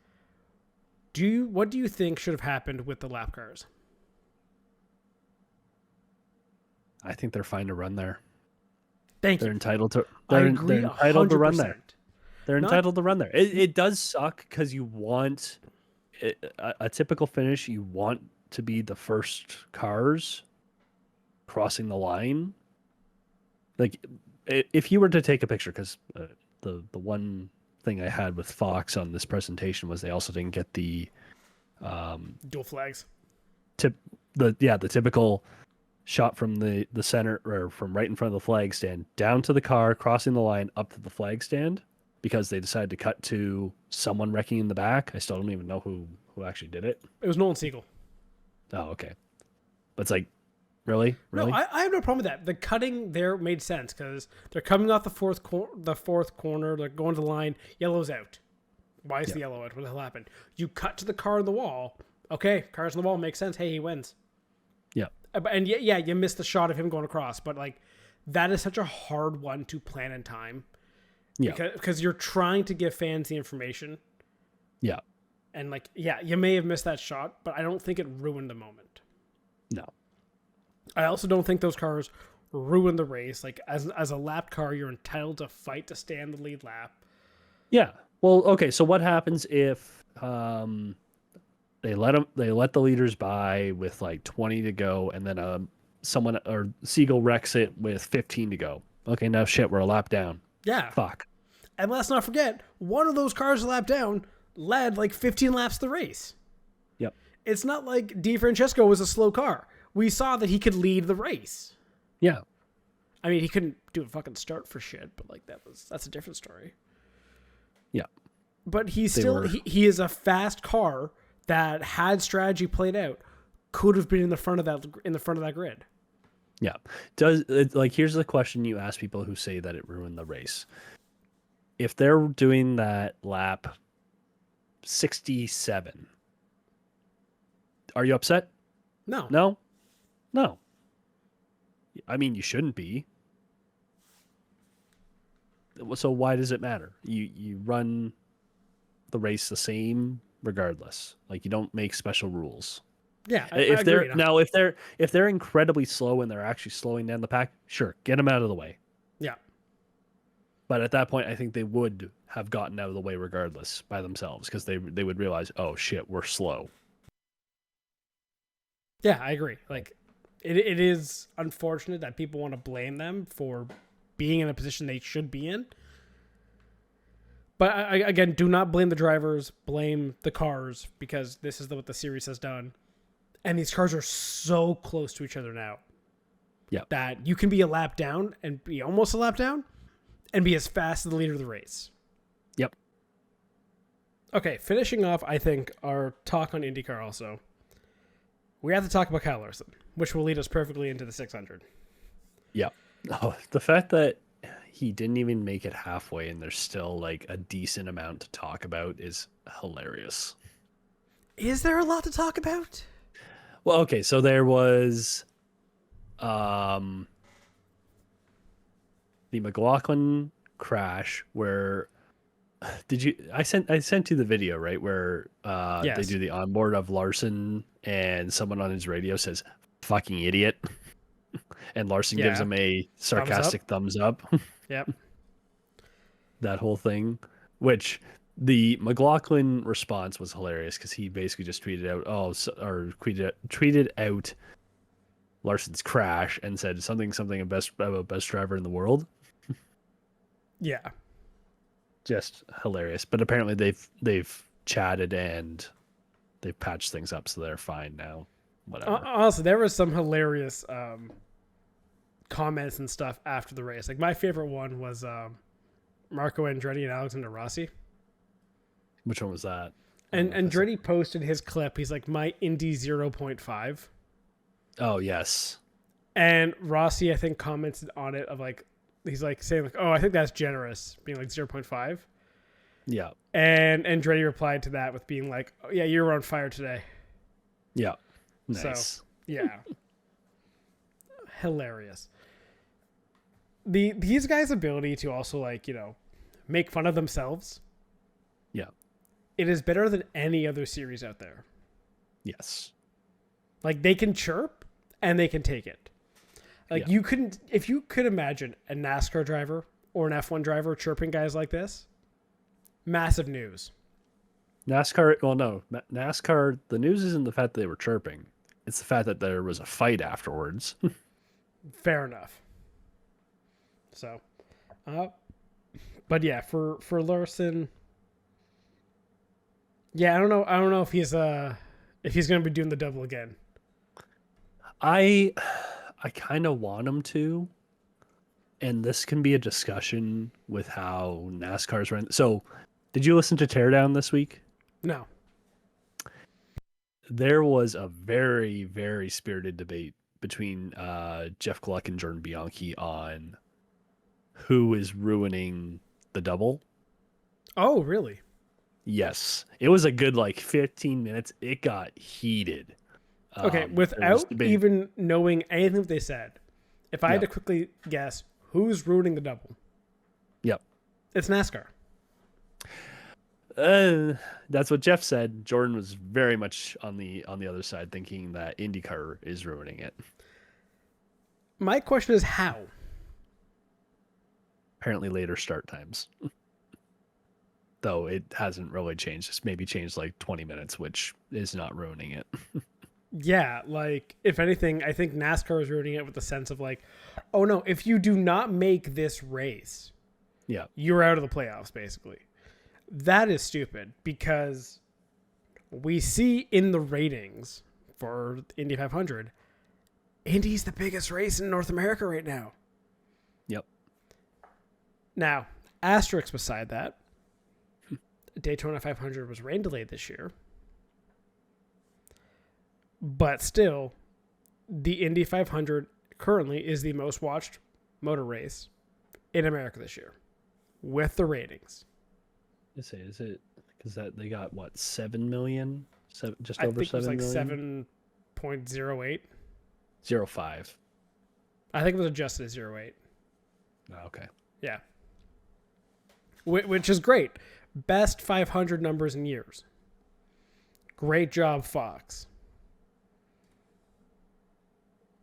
what do you think should have happened with the lap cars? I think they're fine to run there. They're entitled to. They're entitled to run there. They're entitled to run there. It does suck because you want a typical finish. You want to be the first cars crossing the line. Like, if you were to take a picture, because the one thing I had with Fox on this presentation was they also didn't get the dual flags. The typical shot from the center or from right in front of the flag stand down to the car, crossing the line up to the flag stand, because they decided to cut to someone wrecking in the back. I still don't even know who actually did it. It was Nolan Siegel. Oh, okay. But it's like, really? No, I have no problem with that. The cutting there made sense because they're coming off the fourth corner. They're going to the line. Yellow's out. Why is the yellow out? What the hell happened? You cut to the car on the wall. Okay, car's on the wall makes sense. Hey, he wins. Yeah. And yeah, you missed the shot of him going across, but like that is such a hard one to plan in time. Yeah. Because you're trying to give fans the information. Yeah. And like, yeah, you may have missed that shot, but I don't think it ruined the moment. No. I also don't think those cars ruined the race. Like as a lap car, you're entitled to fight to stay on the lead lap. Yeah. Well, okay. So what happens if they let the leaders by with like 20 to go, and then someone or Siegel wrecks it with 15 to go? Okay, now shit, we're a lap down. Yeah. Fuck. And let's not forget, one of those cars a lap down led like 15 laps the race. Yep. It's not like DeFrancesco was a slow car. We saw that he could lead the race. Yeah. I mean, he couldn't do a fucking start for shit, but like that's a different story. Yeah. But he is a fast car that, had strategy played out, could have been in the front of that grid. Yeah. Here's the question you ask people who say that it ruined the race. If they're doing that lap 67, are you upset? No. I mean, you shouldn't be. So why does it matter? You run the race the same regardless. Like, you don't make special rules. Yeah, if they're incredibly slow and they're actually slowing down the pack, sure, get them out of the way. Yeah. But at that point, I think they would have gotten out of the way regardless by themselves, because they would realize, oh shit, we're slow. Yeah, I agree. Like, it is unfortunate that people want to blame them for being in a position they should be in. But again, do not blame the drivers, blame the cars, because this is what the series has done. And these cars are so close to each other now. Yeah. That you can be a lap down and be almost a lap down and be as fast as the leader of the race. Yep. Okay, finishing off, I think, our talk on IndyCar also, we have to talk about Kyle Larson, which will lead us perfectly into the 600. Yeah. Oh, the fact that he didn't even make it halfway and there's still like a decent amount to talk about is hilarious. Is there a lot to talk about? Well, okay, so there was the McLaughlin crash where I sent you the video, right, where Yes. they do the onboard of Larson and someone on his radio says fucking idiot. And Larson gives Yeah. him a sarcastic thumbs up. Yep. That whole thing, which the McLaughlin response was hilarious because he basically just tweeted out, tweeted out Larson's crash and said something about best driver in the world. Yeah. Just hilarious. But apparently they've chatted and they've patched things up, so they're fine now. Whatever. Honestly, there was some hilarious comments and stuff after the race. Like my favorite one was Marco Andretti and Alexander Rossi. Which one was that? And Andretti posted his clip. He's like, my Indy 0.5. Oh, yes. And Rossi, I think, commented on it of like, he's like saying like, oh, I think that's generous, being like 0.5. Yeah. And Andretti replied to that with being like, oh, yeah, you were on fire today. Yeah. Nice. So, yeah. Hilarious. These guys' ability to also like, make fun of themselves. Yeah. It is better than any other series out there. Yes. Like they can chirp and they can take it. Like Yeah. you couldn't, if you could imagine a NASCAR driver or an F1 driver chirping guys like this, massive news. NASCAR, well, no, NASCAR, the news isn't the fact that they were chirping. It's the fact that there was a fight afterwards. Fair enough. So, but yeah, for Larson, yeah, I don't know if he's going to be doing the double again. I kind of want him to, and this can be a discussion with how NASCAR's run. So, did you listen to Teardown this week? No. There was a very, very spirited debate between Jeff Gluck and Jordan Bianchi on who is ruining the double. Oh, really? Yes. It was a good 15 minutes. It got heated. Okay, without even knowing anything that they said, if I had to quickly guess who's ruining the double, yep, it's NASCAR. That's what Jeff said. Jordan was very much on the other side, thinking that IndyCar is ruining it. My question is how? Apparently later start times. Though it hasn't really changed. It's maybe changed 20 minutes, which is not ruining it. Yeah, if anything, I think NASCAR is ruining it with the sense of oh no, if you do not make this race, yeah, you're out of the playoffs, basically. That is stupid because we see in the ratings for Indy 500, Indy's the biggest race in North America right now. Yep. Now, asterisk beside that, Daytona 500 was rain delayed this year. But still, the Indy 500 currently is the most watched motor race in America this year with the ratings. Is it because that they got what 7 million? Just I over think 7 it was million? 7.08. 0.5. I think it was adjusted as 0.8. Oh, okay. Yeah. Which is great. Best 500 numbers in years. Great job, Fox.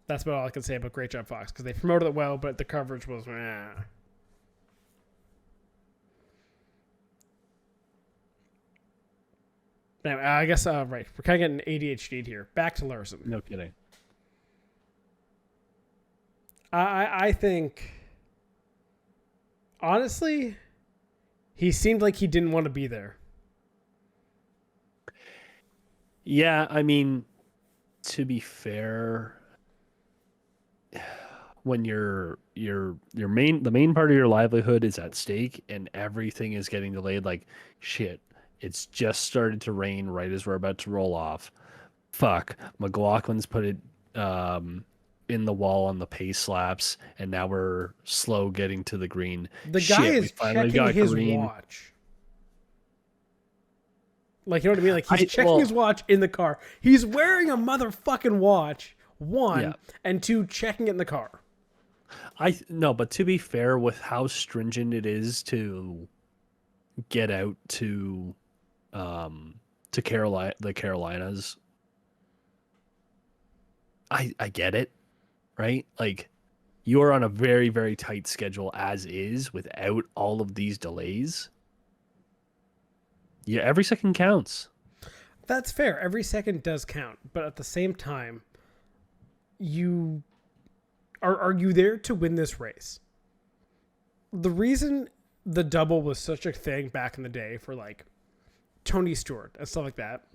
That's about all I can say about great job, Fox, because they promoted it well, but the coverage was Anyway, I guess, right. We're kind of getting ADHD'd here. Back to Larson. No kidding. I think, honestly, he seemed like he didn't want to be there. Yeah, I mean, to be fair, when the main part of your livelihood is at stake and everything is getting delayed, shit, It's just started to rain right as we're about to roll off. Fuck, McLaughlin's put it in the wall on the pace laps, and now we're slow getting to the green. The guy Shit, we is finally checking got his green. watch. Like, you know what I mean? Like, he's checking well- his watch in the car. He's wearing a motherfucking watch, one, Yeah. and two, checking it in the car. No, but to be fair, with how stringent it is to get out to the Carolinas, I get it, right? Like, you are on a very, very tight schedule as is without all of these delays. Yeah, every second counts. That's fair. Every second does count. But at the same time, you are you there to win this race? The reason the double was such a thing back in the day for like Tony Stewart and stuff like that,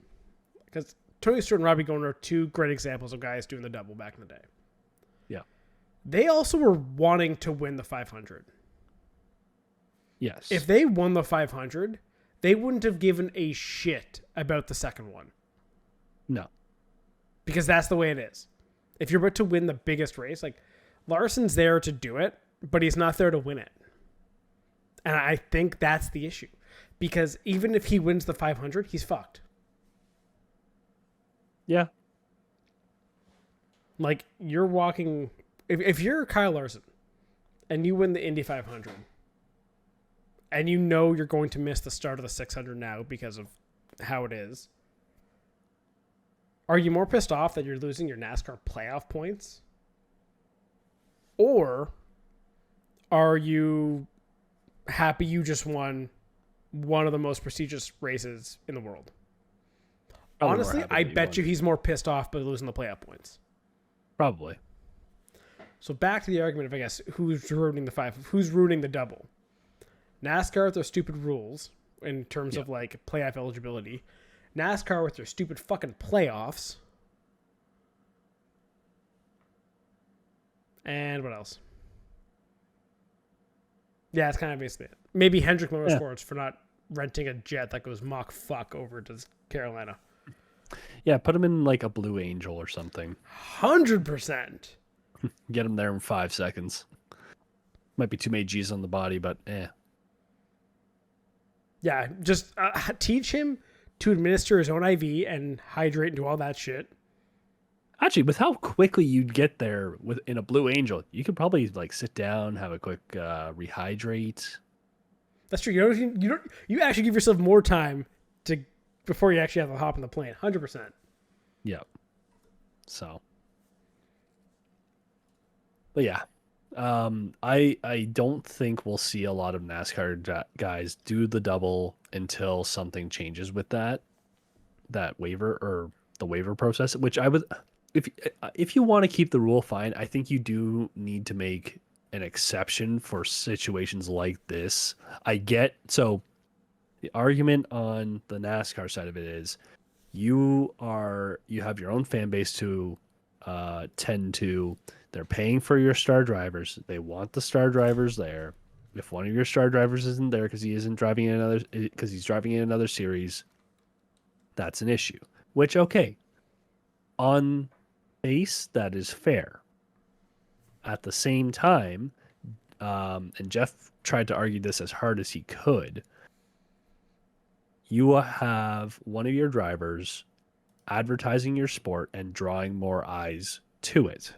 because Tony Stewart and Robbie Goner are two great examples of guys doing the double back in the day. Yeah. They also were wanting to win the 500. Yes. If they won the 500, they wouldn't have given a shit about the second one. No. Because that's the way it is. If you're about to win the biggest race, like Larson's there to do it, but he's not there to win it. And I think that's the issue. Because even if he wins the 500, he's fucked. Yeah. Like, you're walking... If you're Kyle Larson and you win the Indy 500 and you know you're going to miss the start of the 600 now because of how it is, are you more pissed off that you're losing your NASCAR playoff points? Or are you happy you just won one of the most prestigious races in the world? Probably more Honestly, happy I that you bet won. you he's more pissed off by losing the playoff points. Probably. So back to the argument of, I guess, who's ruining the double. NASCAR with their stupid rules in terms of like playoff eligibility. NASCAR with their stupid fucking playoffs. And what else? Yeah, it's kind of basically it. Maybe Hendrick Motorsports for not renting a jet that goes Mach fuck over to Carolina. Yeah, put him in like a Blue Angel or something. 100%. Get him there in 5 seconds. Might be too many G's on the body, but Yeah, just teach him to administer his own IV and hydrate and do all that shit. Actually, with how quickly you'd get there in a Blue Angel, you could probably like sit down, have a quick rehydrate. That's true. You actually give yourself more time before you actually have to hop on the plane. 100%. Yeah. So. But yeah, I don't think we'll see a lot of NASCAR guys do the double until something changes with that waiver or the waiver process. Which I would, if you want to keep the rule, fine. I think you do need to make an exception for situations like this. I get so. The argument on the NASCAR side of it is you have your own fan base to tend to. They're paying for your star drivers. They want the star drivers there. If one of your star drivers isn't there because he's driving in another series, that's an issue. Which, okay, on base, that is fair. At the same time, and Jeff tried to argue this as hard as he could, you have one of your drivers advertising your sport and drawing more eyes to it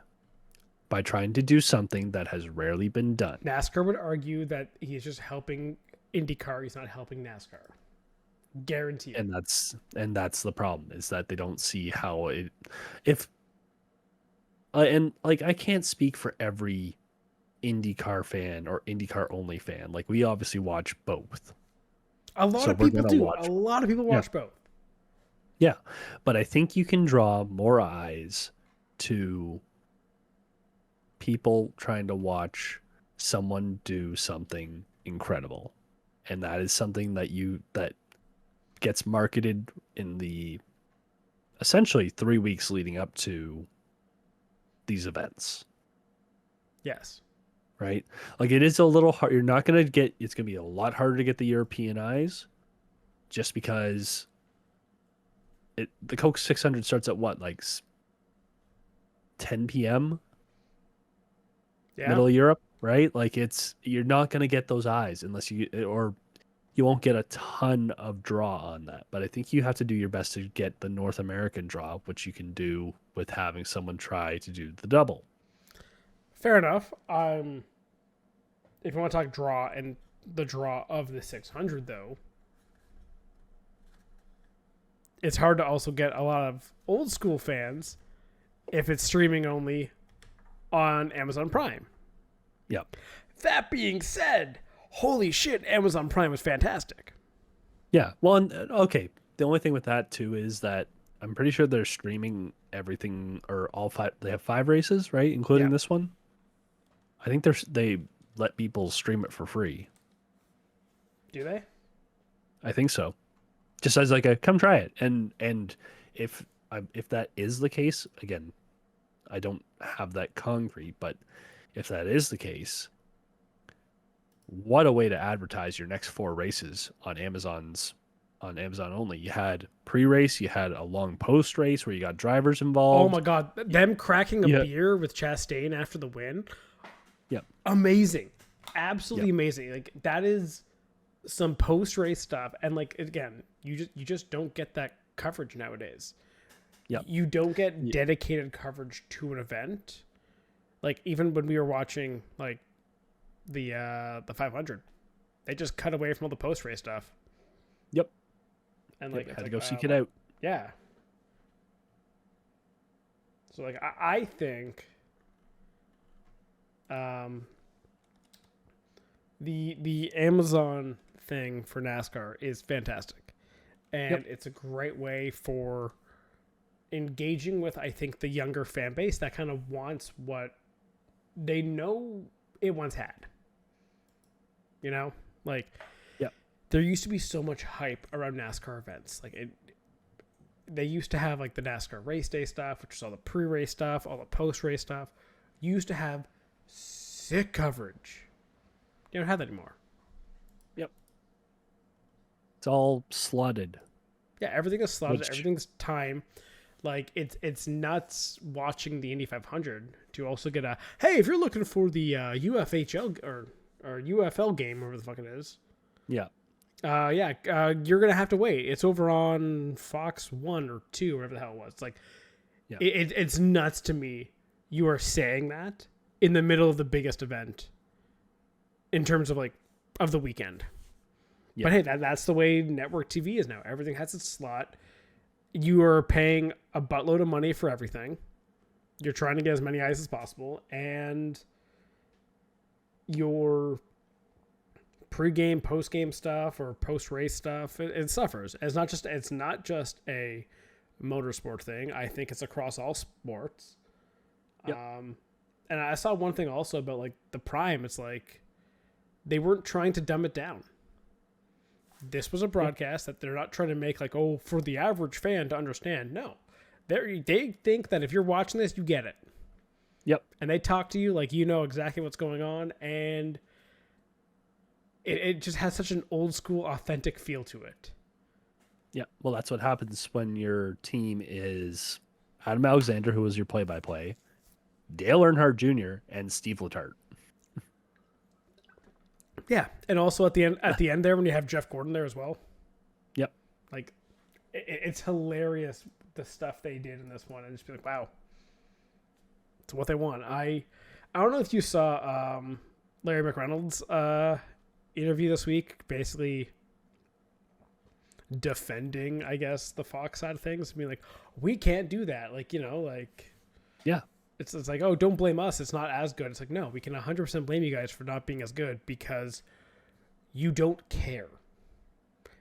by trying to do something that has rarely been done. NASCAR would argue that he's just helping IndyCar. He's not helping NASCAR. Guaranteed. And that's the problem, is that they don't see how it, and like, I can't speak for every IndyCar fan or IndyCar only fan. Like, we obviously watch both. A lot of people do. Watch. A lot of people watch both. Yeah, but I think you can draw more eyes to people trying to watch someone do something incredible, and that is something that gets marketed in the essentially 3 weeks leading up to these events. Yes. Right? Like, it is a little hard. It's going to be a lot harder to get the European eyes, just because the Coke 600 starts at what, like 10 p.m. Yeah. middle of Europe, right? Like you're not going to get those eyes unless you won't get a ton of draw on that. But I think you have to do your best to get the North American draw, which you can do with having someone try to do the double. Fair enough. If you want to talk draw and the draw of the 600, though, it's hard to also get a lot of old school fans if it's streaming only on Amazon Prime. Yep. That being said, holy shit, Amazon Prime was fantastic. Yeah. Well, okay. The only thing with that too is that I'm pretty sure they're streaming everything, or all 5. They have 5 races, right, including this one. I think they let people stream it for free. Do they? I think so. Just as like a come try it, and if that is the case, again, I don't have that concrete, but if that is the case, what a way to advertise your next 4 races on Amazon only. You had pre-race, you had a long post-race where you got drivers involved. Oh my god, them cracking a beer with Chastain after the win. Yep. Amazing. Absolutely amazing. Like, that is some post-race stuff, and like, again, you just don't get that coverage nowadays. Yep. You don't get dedicated coverage to an event. Like, even when we were watching like the 500, they just cut away from all the post-race stuff. Yep. And like, had to go seek it out. Yeah. So like, I think the Amazon thing for NASCAR is fantastic, and it's a great way for engaging with, I think, the younger fan base that kind of wants what they know it once had. You know, like, there used to be so much hype around NASCAR events. Like, they used to have like the NASCAR race day stuff, which is all the pre-race stuff, all the post-race stuff. You used to have sick coverage. You don't have that anymore. Yep. It's all slotted. Yeah, everything is slotted. Everything's time. Like, it's nuts watching the Indy 500 to also get a, hey, if you're looking for the UFHL or UFL game, whatever the fuck it is. Yeah. You're going to have to wait. It's over on Fox 1 or 2, whatever the hell it was. It's like, it's nuts to me. You are saying that in the middle of the biggest event in terms of like, of the weekend. Yeah. But hey, that's the way network TV is now. Everything has its slot. You are paying a buttload of money for everything. You're trying to get as many eyes as possible, and your pre-game, post-game stuff or post-race stuff, it suffers. It's not just a motorsport thing. I think it's across all sports. Yep. And I saw one thing also about like the Prime. It's like they weren't trying to dumb it down. This was a broadcast that they're not trying to make like, oh, for the average fan to understand. No, they think that if you're watching this, you get it. Yep. And they talk to you like you know exactly what's going on, and it just has such an old school, authentic feel to it. Yeah. Well, that's what happens when your team is Adam Alexander, who was your play-by-play, Dale Earnhardt Jr., and Steve Letarte. Yeah, and also at the end there when you have Jeff Gordon there as well. Yep. Like, it's hilarious the stuff they did in this one, and just be like, wow, it's what they want. I don't know if you saw Larry McReynolds' interview this week, basically defending, I guess, the Fox side of things. I mean, like, we can't do that. Like, you know, like, yeah. It's like, oh, don't blame us. It's not as good. It's like, no, we can 100% blame you guys for not being as good because you don't care.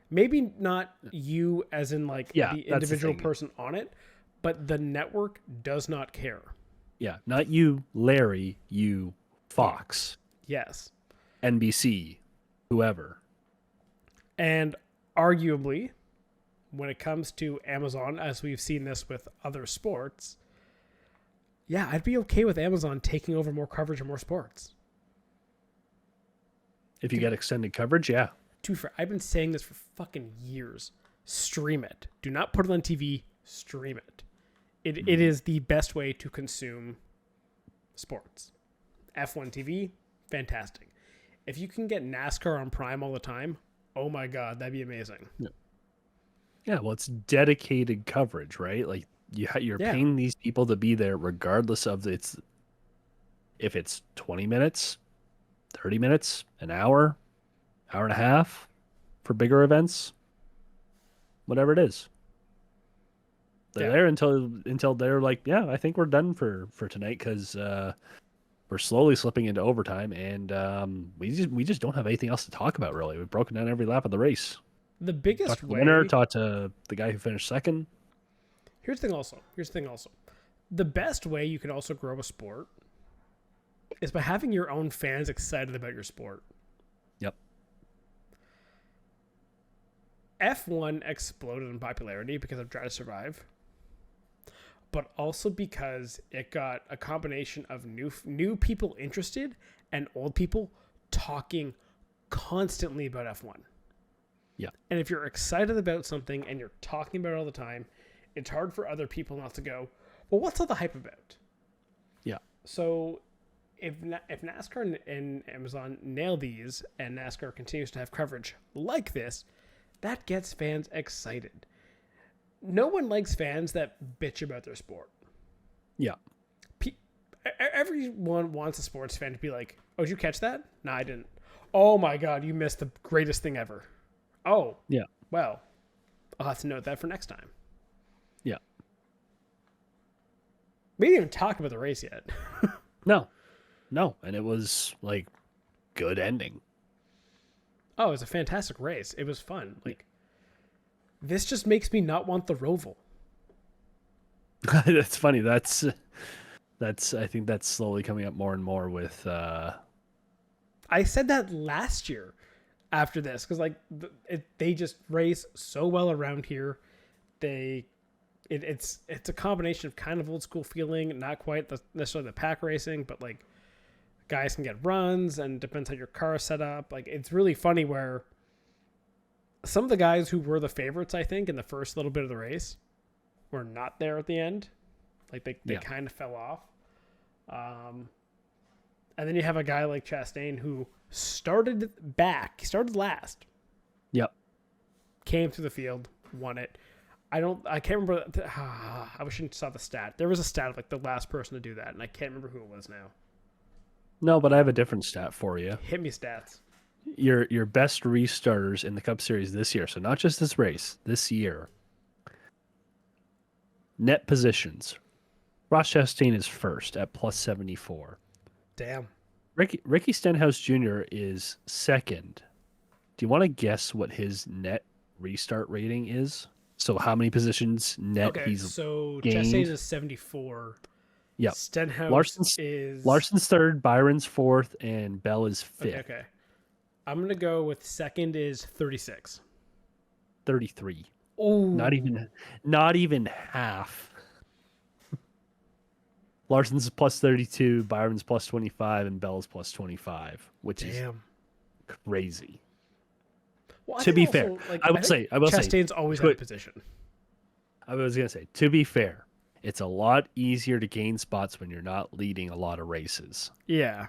Maybe not you as in like the individual person on it, but the network does not care. Yeah, not you, Larry, you, Fox. Yes. NBC, whoever. And arguably, when it comes to Amazon, as we've seen this with other sports, yeah, I'd be okay with Amazon taking over more coverage and more sports. If you get extended coverage, yeah. I've been saying this for fucking years. Stream it. Do not put it on TV. Stream it. It is the best way to consume sports. F1 TV, fantastic. If you can get NASCAR on Prime all the time, oh my God, that'd be amazing. Yeah, well, it's dedicated coverage, right? Like you're paying these people to be there regardless of if it's 20 minutes, 30 minutes, an hour and a half for bigger events, whatever it is. They're there until they're like, yeah, I think we're done for tonight because we're slowly slipping into overtime, and we just don't have anything else to talk about, really. We've broken down every lap of the race. The biggest talked to the way... winner, talked to the guy who finished second. Here's the thing also. The best way you can also grow a sport is by having your own fans excited about your sport. Yep. F1 exploded in popularity because of Drive to Survive, but also because it got a combination of new people interested and old people talking constantly about F1. Yeah. And if you're excited about something and you're talking about it all the time, it's hard for other people not to go, well, what's all the hype about? Yeah. So if NASCAR and Amazon nail these and NASCAR continues to have coverage like this, that gets fans excited. No one likes fans that bitch about their sport. Yeah. Everyone wants a sports fan to be like, oh, did you catch that? No, I didn't. Oh my God, you missed the greatest thing ever. Oh. Yeah. Well, I'll have to note that for next time. Yeah. We didn't even talk about the race yet. No. And it was like good ending. Oh, it was a fantastic race. It was fun. Like, this just makes me not want the Roval. That's funny. That's I think that's slowly coming up more and more with I said that last year after this because like they just race so well around here. It's a combination of kind of old school feeling, not quite necessarily the pack racing, but like guys can get runs and depends how your car is set up. Like, it's really funny where some of the guys who were the favorites, I think, in the first little bit of the race were not there at the end. Like they kind of fell off. And then you have a guy like Chastain who started last. Yep. Came through the field, won it. I can't remember. I wish I saw the stat. There was a stat of like the last person to do that, and I can't remember who it was now. No, but I have a different stat for you. Hit me stats. Your best restarters in the Cup Series this year, so not just this race, this year. Net positions. Ross Chastain is first at plus 74. Damn. Ricky Stenhouse Jr. is second. Do you want to guess what his net restart rating is? So how many positions net he's so gained? Chastain is 74. Yep. Stenhouse Larson's third, Byron's fourth, and Bell is fifth. Okay. I'm going to go with second is 36. 33. Oh. Not even half. Larson's plus 32, Byron's plus 25, and Bell's plus 25, which is crazy. Well, to be fair, I will say Chastain's always out of position. I was going to say, to be fair, it's a lot easier to gain spots when you're not leading a lot of races. Yeah.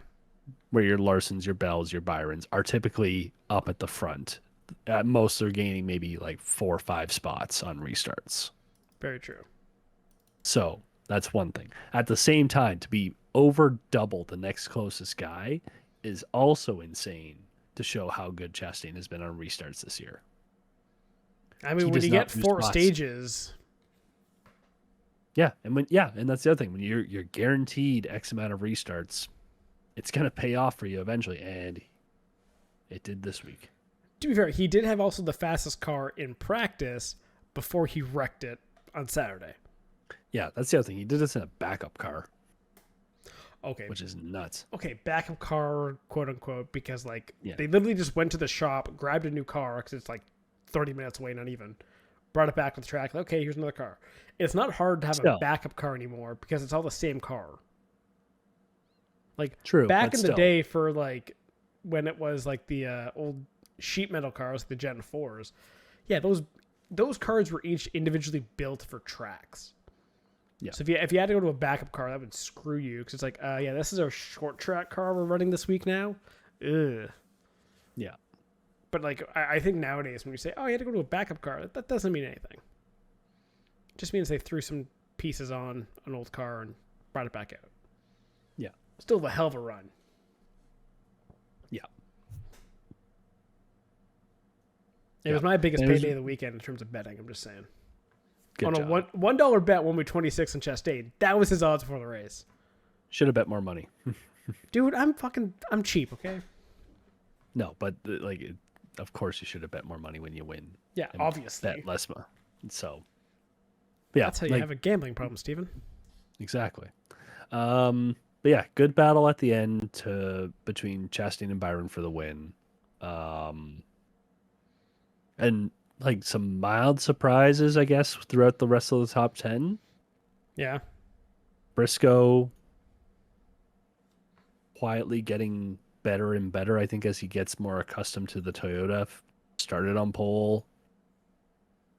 Where your Larsons, your Bells, your Byrons are typically up at the front. At most, they're gaining maybe like 4 or 5 spots on restarts. Very true. So that's one thing. At the same time, to be over double the next closest guy is also insane to show how good Chastain has been on restarts this year. I mean, when you get 4 stages. Yeah, and that's the other thing. When you're guaranteed X amount of restarts, it's gonna pay off for you eventually, and it did this week. To be fair, he did have also the fastest car in practice before he wrecked it on Saturday. Yeah, that's the other thing. He did this in a backup car. Okay. Which is nuts. Okay, backup car, quote unquote, because they literally just went to the shop, grabbed a new car because it's like 30 minutes away, not even. Brought it back to the track. Okay, here's another car. It's not hard to have a backup car anymore because it's all the same car. Like, true. Back in the day for like when it was like the old sheet metal cars, the Gen 4s, yeah, those cars were each individually built for tracks. Yeah. So if you had to go to a backup car, that would screw you because it's like, yeah, this is our short track car we're running this week now. Ugh. Yeah. But like, I think nowadays when you say, oh, you had to go to a backup car, that doesn't mean anything. It just means they threw some pieces on an old car and brought it back out. Yeah. Still a hell of a run. Yeah. It was my biggest payday of the weekend in terms of betting. I'm just saying. Good on job. a $1 bet, won me 26 in Chastain. That was his odds before the race. Should have bet more money. Dude, I'm cheap, okay? No, but of course you should have bet more money when you win. Yeah, and obviously. Bet less money. So, yeah. That's how you have a gambling problem, Steven. Exactly. But yeah, good battle at the end between Chastain and Byron for the win. And like some mild surprises, I guess, throughout the rest of the top 10. Yeah. Briscoe quietly getting better and better, I think, as he gets more accustomed to the Toyota. Started on pole,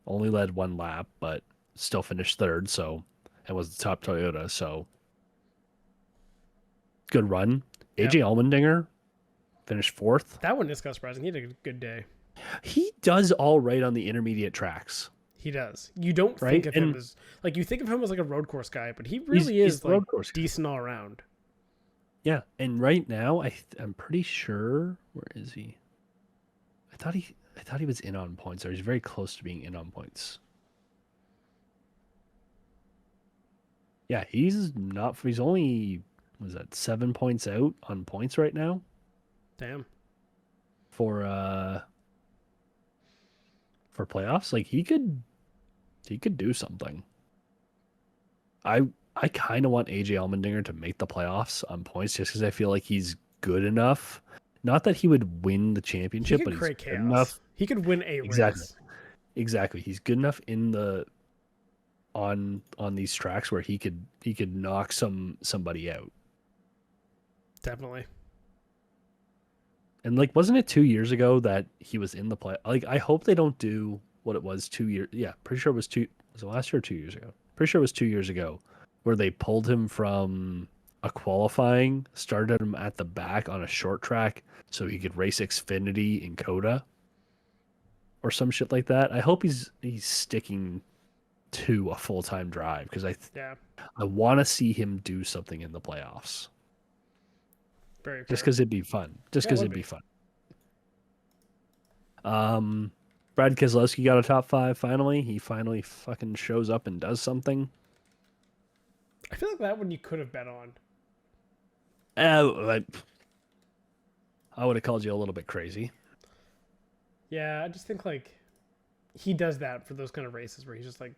only led one lap, but still finished third, so it was the top Toyota, so good run. AJ Allmendinger finished fourth. That one is kind of surprising. He had a good day. He does all right on the intermediate tracks. He does. You don't think of him as like you think of him as like a road course guy, but he really is like decent all around. Yeah, and right now I'm pretty sure, where is he? I thought he was in on points, or he's very close to being in on points. Yeah, he's only, was that 7 points out on points right now? Damn. For playoffs, like he could do something. I kind of want AJ Allmendinger to make the playoffs on points just because I feel like he's good enough. Not that he would win the championship, but he's good enough. He could win a race. Exactly. He's good enough on these tracks where he could knock somebody out. Definitely. And like, wasn't it 2 years ago that he was in the play? Like, I hope they don't do what it was 2 years. Yeah, pretty sure it was was it last year or 2 years ago? Pretty sure it was 2 years ago, where they pulled him from a qualifying, started him at the back on a short track so he could race Xfinity in Coda or some shit like that. I hope he's sticking to a full-time drive because I want to see him do something in the playoffs. Very fair. Just because it'd be fun. Brad Keselowski got a top 5 finally. He finally fucking shows up and does something. I feel like that one you could have bet on. I would have called you a little bit crazy. Yeah, I just think like he does that for those kind of races where he just like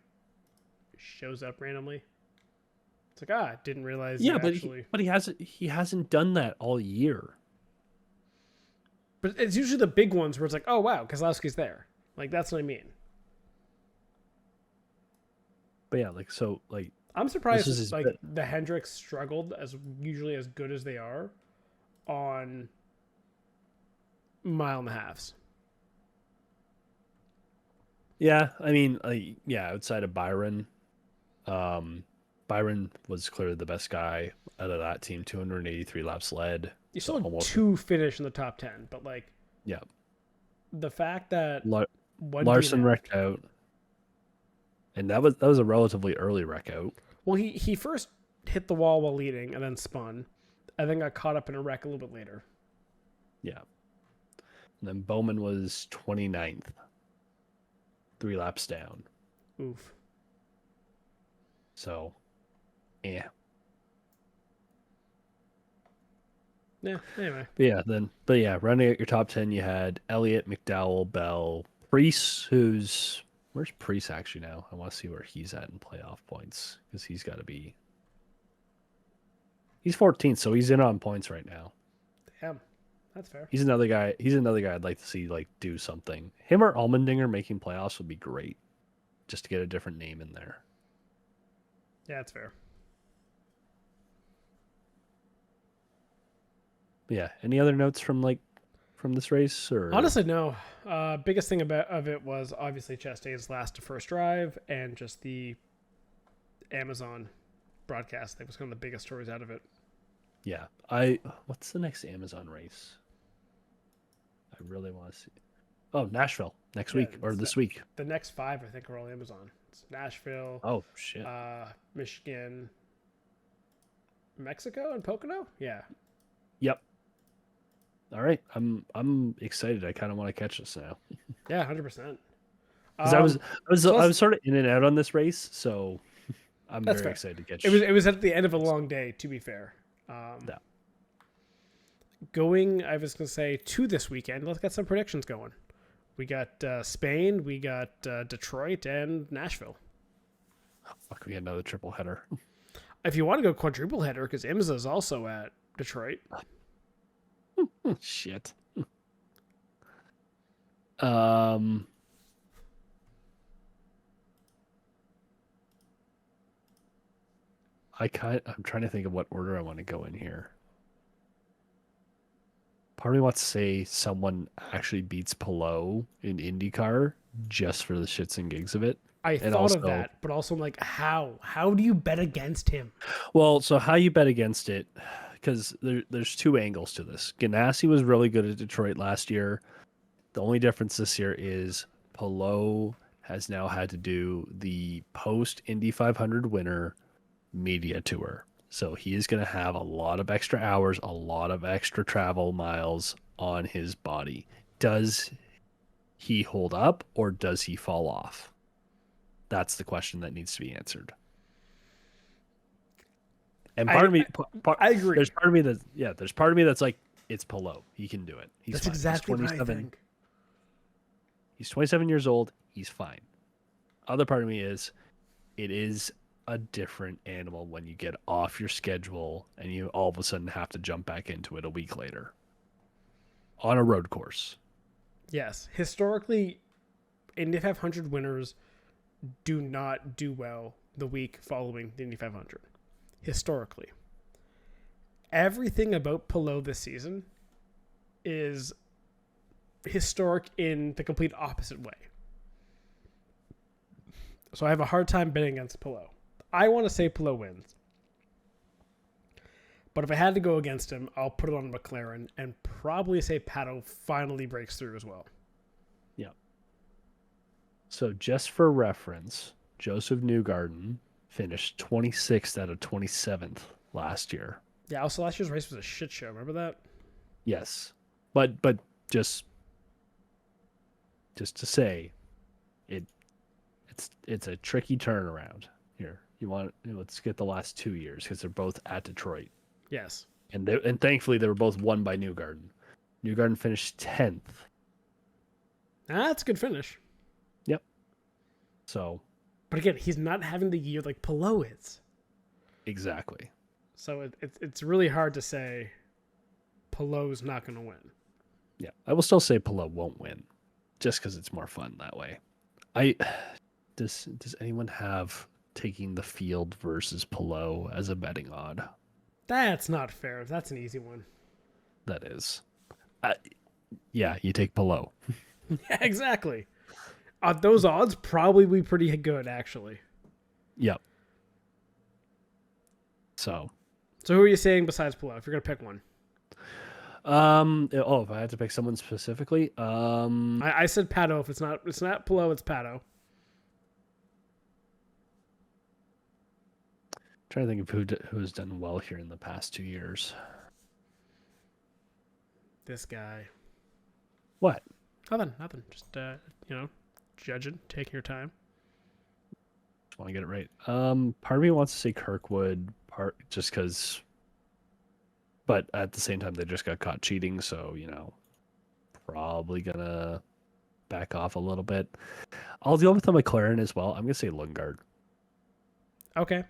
shows up randomly. It's like, didn't realize. Yeah, but he hasn't done that all year. But it's usually the big ones where it's like, oh wow, Keselowski's there. Like that's what I mean. But yeah, like so, like I'm surprised like the Hendricks struggled as usually as good as they are on mile and a halves. Yeah, I mean, outside of Byron, Byron was clearly the best guy out of that team. 283 laps led. You still had 2 finish in the top 10, but like, yeah, the fact that Larson wrecked out, and that was a relatively early wreck out. Well, he first hit the wall while leading and then spun, and then got caught up in a wreck a little bit later. Yeah, and then Bowman was 29th, 3 laps down. Oof. So, yeah. Yeah, anyway. But yeah, running at your top 10, you had Elliott, McDowell, Bell, Preece, where's Preece actually now? I want to see where he's at in playoff points, because he's 14th, so he's in on points right now. Damn, that's fair. He's another guy I'd like to see like do something. Him or Allmendinger making playoffs would be great, just to get a different name in there. Yeah, that's fair. But yeah, any other notes from from this race? Or Honestly, no. Biggest thing of it was obviously Chastain's last to first drive and just the Amazon broadcast. That was kind of the biggest stories out of it. yeah, what's the next Amazon race? I really want to see. Oh, Nashville next week or this week. The next 5, I think, are all Amazon. It's Nashville. Oh shit. Michigan, Mexico, and Pocono. Yeah. Yep. All right, I'm excited. I kind of want to catch this now. Yeah, 100%. Because I was sort of in and out on this race, so I'm very fair. excited to catch. It was at the end of a long day, to be fair. Yeah. Going, I was going to say, to this weekend, let's get some predictions going. We got Spain, we got Detroit, and Nashville. Oh, fuck, we got another triple header. If you want to go quadruple header, because IMSA is also at Detroit. Shit. I'm trying to think of what order I want to go in here. Part of me wants to say someone actually beats Palou in IndyCar just for the shits and gigs of it. I thought of that, but also I'm like, how? How do you bet against him? Well, so how you bet against it, because there's 2 angles to this. Ganassi was really good at Detroit last year. The only difference this year is Palou has now had to do the post Indy 500 winner media tour. So he is going to have a lot of extra hours, a lot of extra travel miles on his body. Does he hold up or does he fall off? That's the question that needs to be answered. And part of me, I agree. There's part of me there's part of me that's like, it's Palou. He can do it. That's fine. Exactly what I think. He's 27 years old. He's fine. Other part of me is, it is a different animal when you get off your schedule and you all of a sudden have to jump back into it a week later on a road course. Yes. Historically, Indy 500 winners do not do well the week following the Indy 500. Historically. Everything about Palou this season is historic in the complete opposite way. So I have a hard time betting against Palou. I want to say Palou wins. But if I had to go against him, I'll put it on McLaren and probably say Pato finally breaks through as well. Yeah. So just for reference, Joseph Newgarden finished 26th out of 27th last year. Yeah, also last year's race was a shit show. Remember that? Yes. But just to say, it's a tricky turnaround here. Let's get the last 2 years because they're both at Detroit. Yes. And thankfully they were both won by Newgarden. Newgarden finished 10th. That's a good finish. Yep. So. But again, he's not having the year like Palou is. Exactly. So it's really hard to say Palou's not going to win. Yeah, I will still say Palou won't win, just because it's more fun that way. Does anyone have taking the field versus Palou as a betting odd? That's not fair. That's an easy one. That is. Yeah, you take Palou. Yeah, exactly. Those odds probably be pretty good, actually. Yep. So who are you saying besides Palou, if you're going to pick one? If I had to pick someone specifically, I said Pato. If it's not Palou, it's Pato. Trying to think of who has done well here in the past 2 years. This guy. What? Nothing. Just judging, taking your time. Just want to get it right. Part of me wants to say Kirkwood, just because. But at the same time, they just got caught cheating, so probably gonna back off a little bit. I'll deal with the McLaren as well. I'm gonna say Lundgaard. Okay.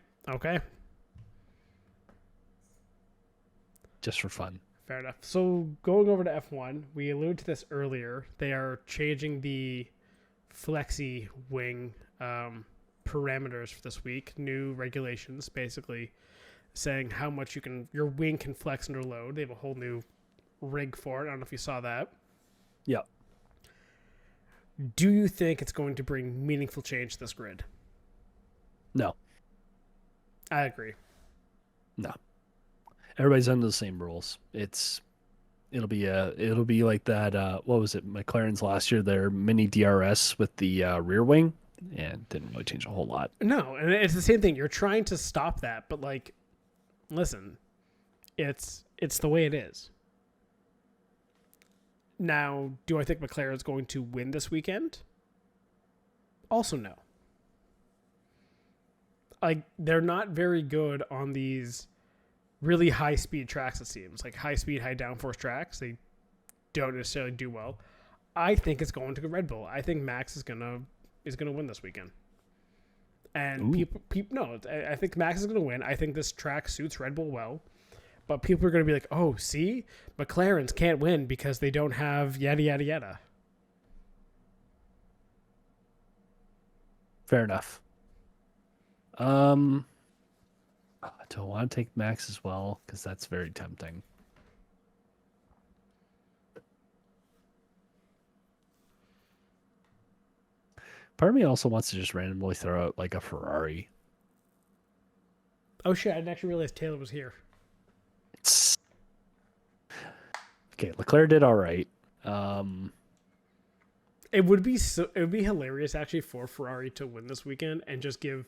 Just for fun. Fair enough. So going over to F1, we alluded to this earlier. They are changing the flexi wing parameters for this week. New regulations, basically saying how much your wing can flex under load. They have a whole new rig for it. I don't know if you saw that. Yeah. Do you think it's going to bring meaningful change to this grid? No. I agree. No. Everybody's under the same rules. It'll be like that. What was it? McLaren's last year, their mini DRS with the rear wing, and didn't really change a whole lot. No, and it's the same thing. You're trying to stop that, but like, listen, it's the way it is. Now, do I think McLaren's going to win this weekend? Also, no. Like, they're not very good on these really high-speed tracks, it seems. Like, high-speed, high-downforce tracks, they don't necessarily do well. I think it's going to Red Bull. I think Max is gonna win this weekend. And I think Max is gonna win. I think this track suits Red Bull well. But people are going to be like, oh, see? McLaren's can't win because they don't have yada, yada, yada. Fair enough. I don't want to take Max as well because that's very tempting. Part of me also wants to just randomly throw out like a Ferrari. Oh, shit. I didn't actually realize Taylor was here. Okay, Leclerc did all right. It would be hilarious actually for Ferrari to win this weekend and just give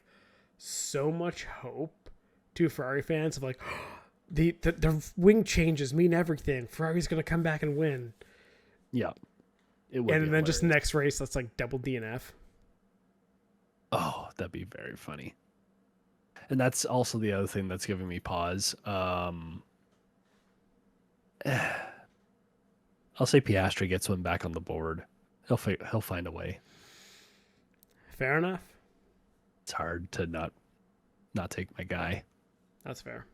so much hope to Ferrari fans of like the wing changes mean everything. Ferrari's gonna come back and win. Yeah, it would. And then hilarious. just next race, that's like double DNF. Oh, that'd be very funny. And that's also the other thing that's giving me pause. I'll say Piastri gets one back on the board. He'll find a way. Fair enough. It's hard to not take my guy. That's fair.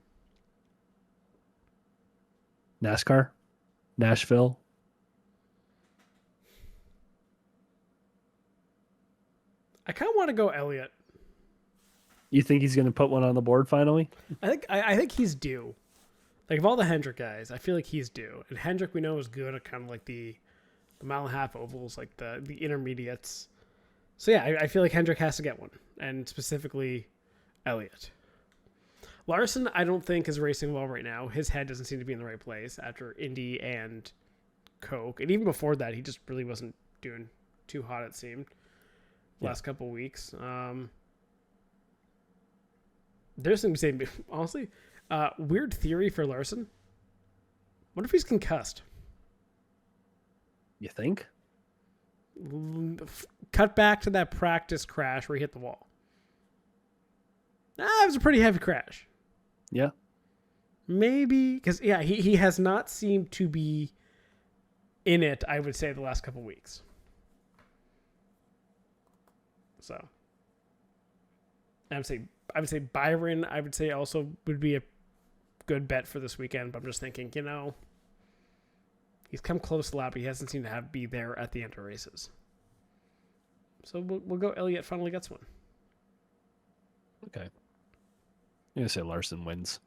NASCAR, Nashville. I kind of want to go Elliott. You think he's going to put one on the board finally? I think he's due. Like, of all the Hendrick guys, I feel like he's due. And Hendrick, we know, is good at kind of like the mile and a half ovals, like the intermediates. So, yeah, I feel like Hendrick has to get one. And specifically, Elliott. Larson, I don't think is racing well right now. His head doesn't seem to be in the right place after Indy and Coke. And even before that, he just really wasn't doing too hot, it seemed, last couple weeks. There's something to say, honestly. Weird theory for Larson. What if he's concussed? You think? Cut back to that practice crash where he hit the wall. It was a pretty heavy crash. Yeah. Maybe. Because, yeah, he has not seemed to be in it, I would say, the last couple weeks. So. I would say Byron, I would say also would be a good bet for this weekend, but I'm just thinking, he's come close a lot, but he hasn't seemed to be there at the end of races. So we'll go Elliott finally gets one. Okay. I'm going to say Larson wins.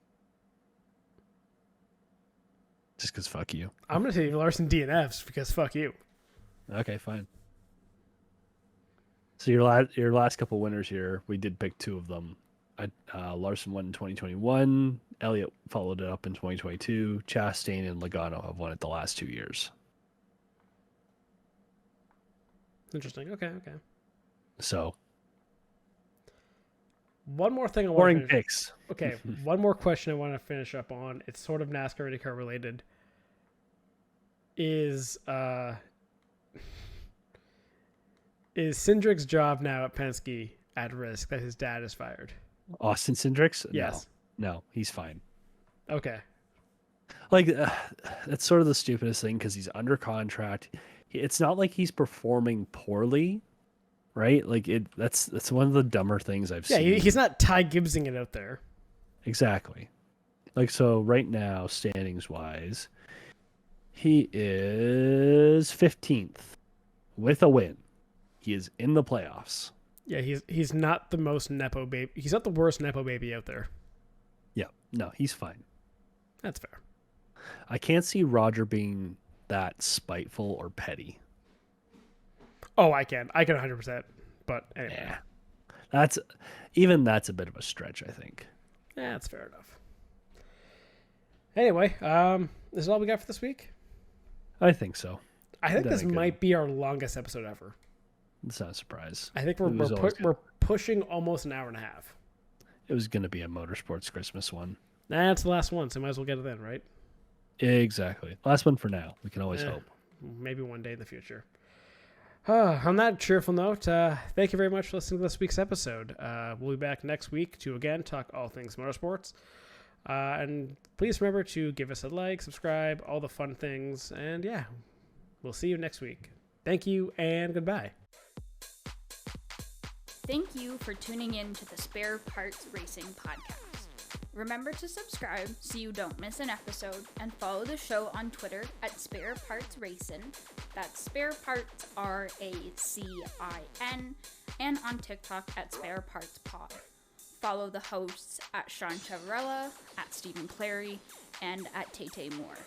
Just because fuck you. I'm going to say Larson DNFs because fuck you. Okay, fine. So your last couple winners here, we did pick two of them. Larson won in 2021. Elliott followed it up in 2022. Chastain and Logano have won it the last 2 years. Interesting. Okay. So. One more thing I want Boring to picks. Okay, one more question I want to finish up on. It's sort of NASCAR IndyCar related. Is Cindric's job now at Penske at risk that his dad is fired? Austin Cindric's? Yes. No, he's fine. Okay. Like, that's sort of the stupidest thing because he's under contract. It's not like he's performing poorly, right? Like, that's one of the dumber things I've seen. Yeah, he's not Ty Gibbsing it out there. Exactly. Like, so right now, standings-wise, he is 15th with a win. He is in the playoffs. Yeah, he's not the most Nepo baby. He's not the worst Nepo baby out there. Yeah, no, he's fine. That's fair. I can't see Roger being that spiteful or petty. Oh, I can 100%. But anyway, Yeah, that's a bit of a stretch, I think. yeah, that's fair enough. Anyway, this is all we got for this week. I think so. I think Done this a good might be our longest episode ever. It's not a surprise. I think It was always we're pushing almost an hour and a half. It was going to be a motorsports Christmas one. That's the last one, so might as well get it in, right? Exactly. Last one for now. We can always hope. Maybe one day in the future. On that cheerful note, thank you very much for listening to this week's episode. We'll be back next week to, again, talk all things motorsports. And please remember to give us a like, subscribe, all the fun things. And yeah, we'll see you next week. Thank you and goodbye. Thank you for tuning in to the Spare Parts Racing Podcast. Remember to subscribe so you don't miss an episode, and follow the show on Twitter at Spare Parts Racing. That's Spare Parts RACIN, and on TikTok at Spare Parts Pod. Follow the hosts at Sean Chavarella, at Stephen Clary, and at Tay Moore.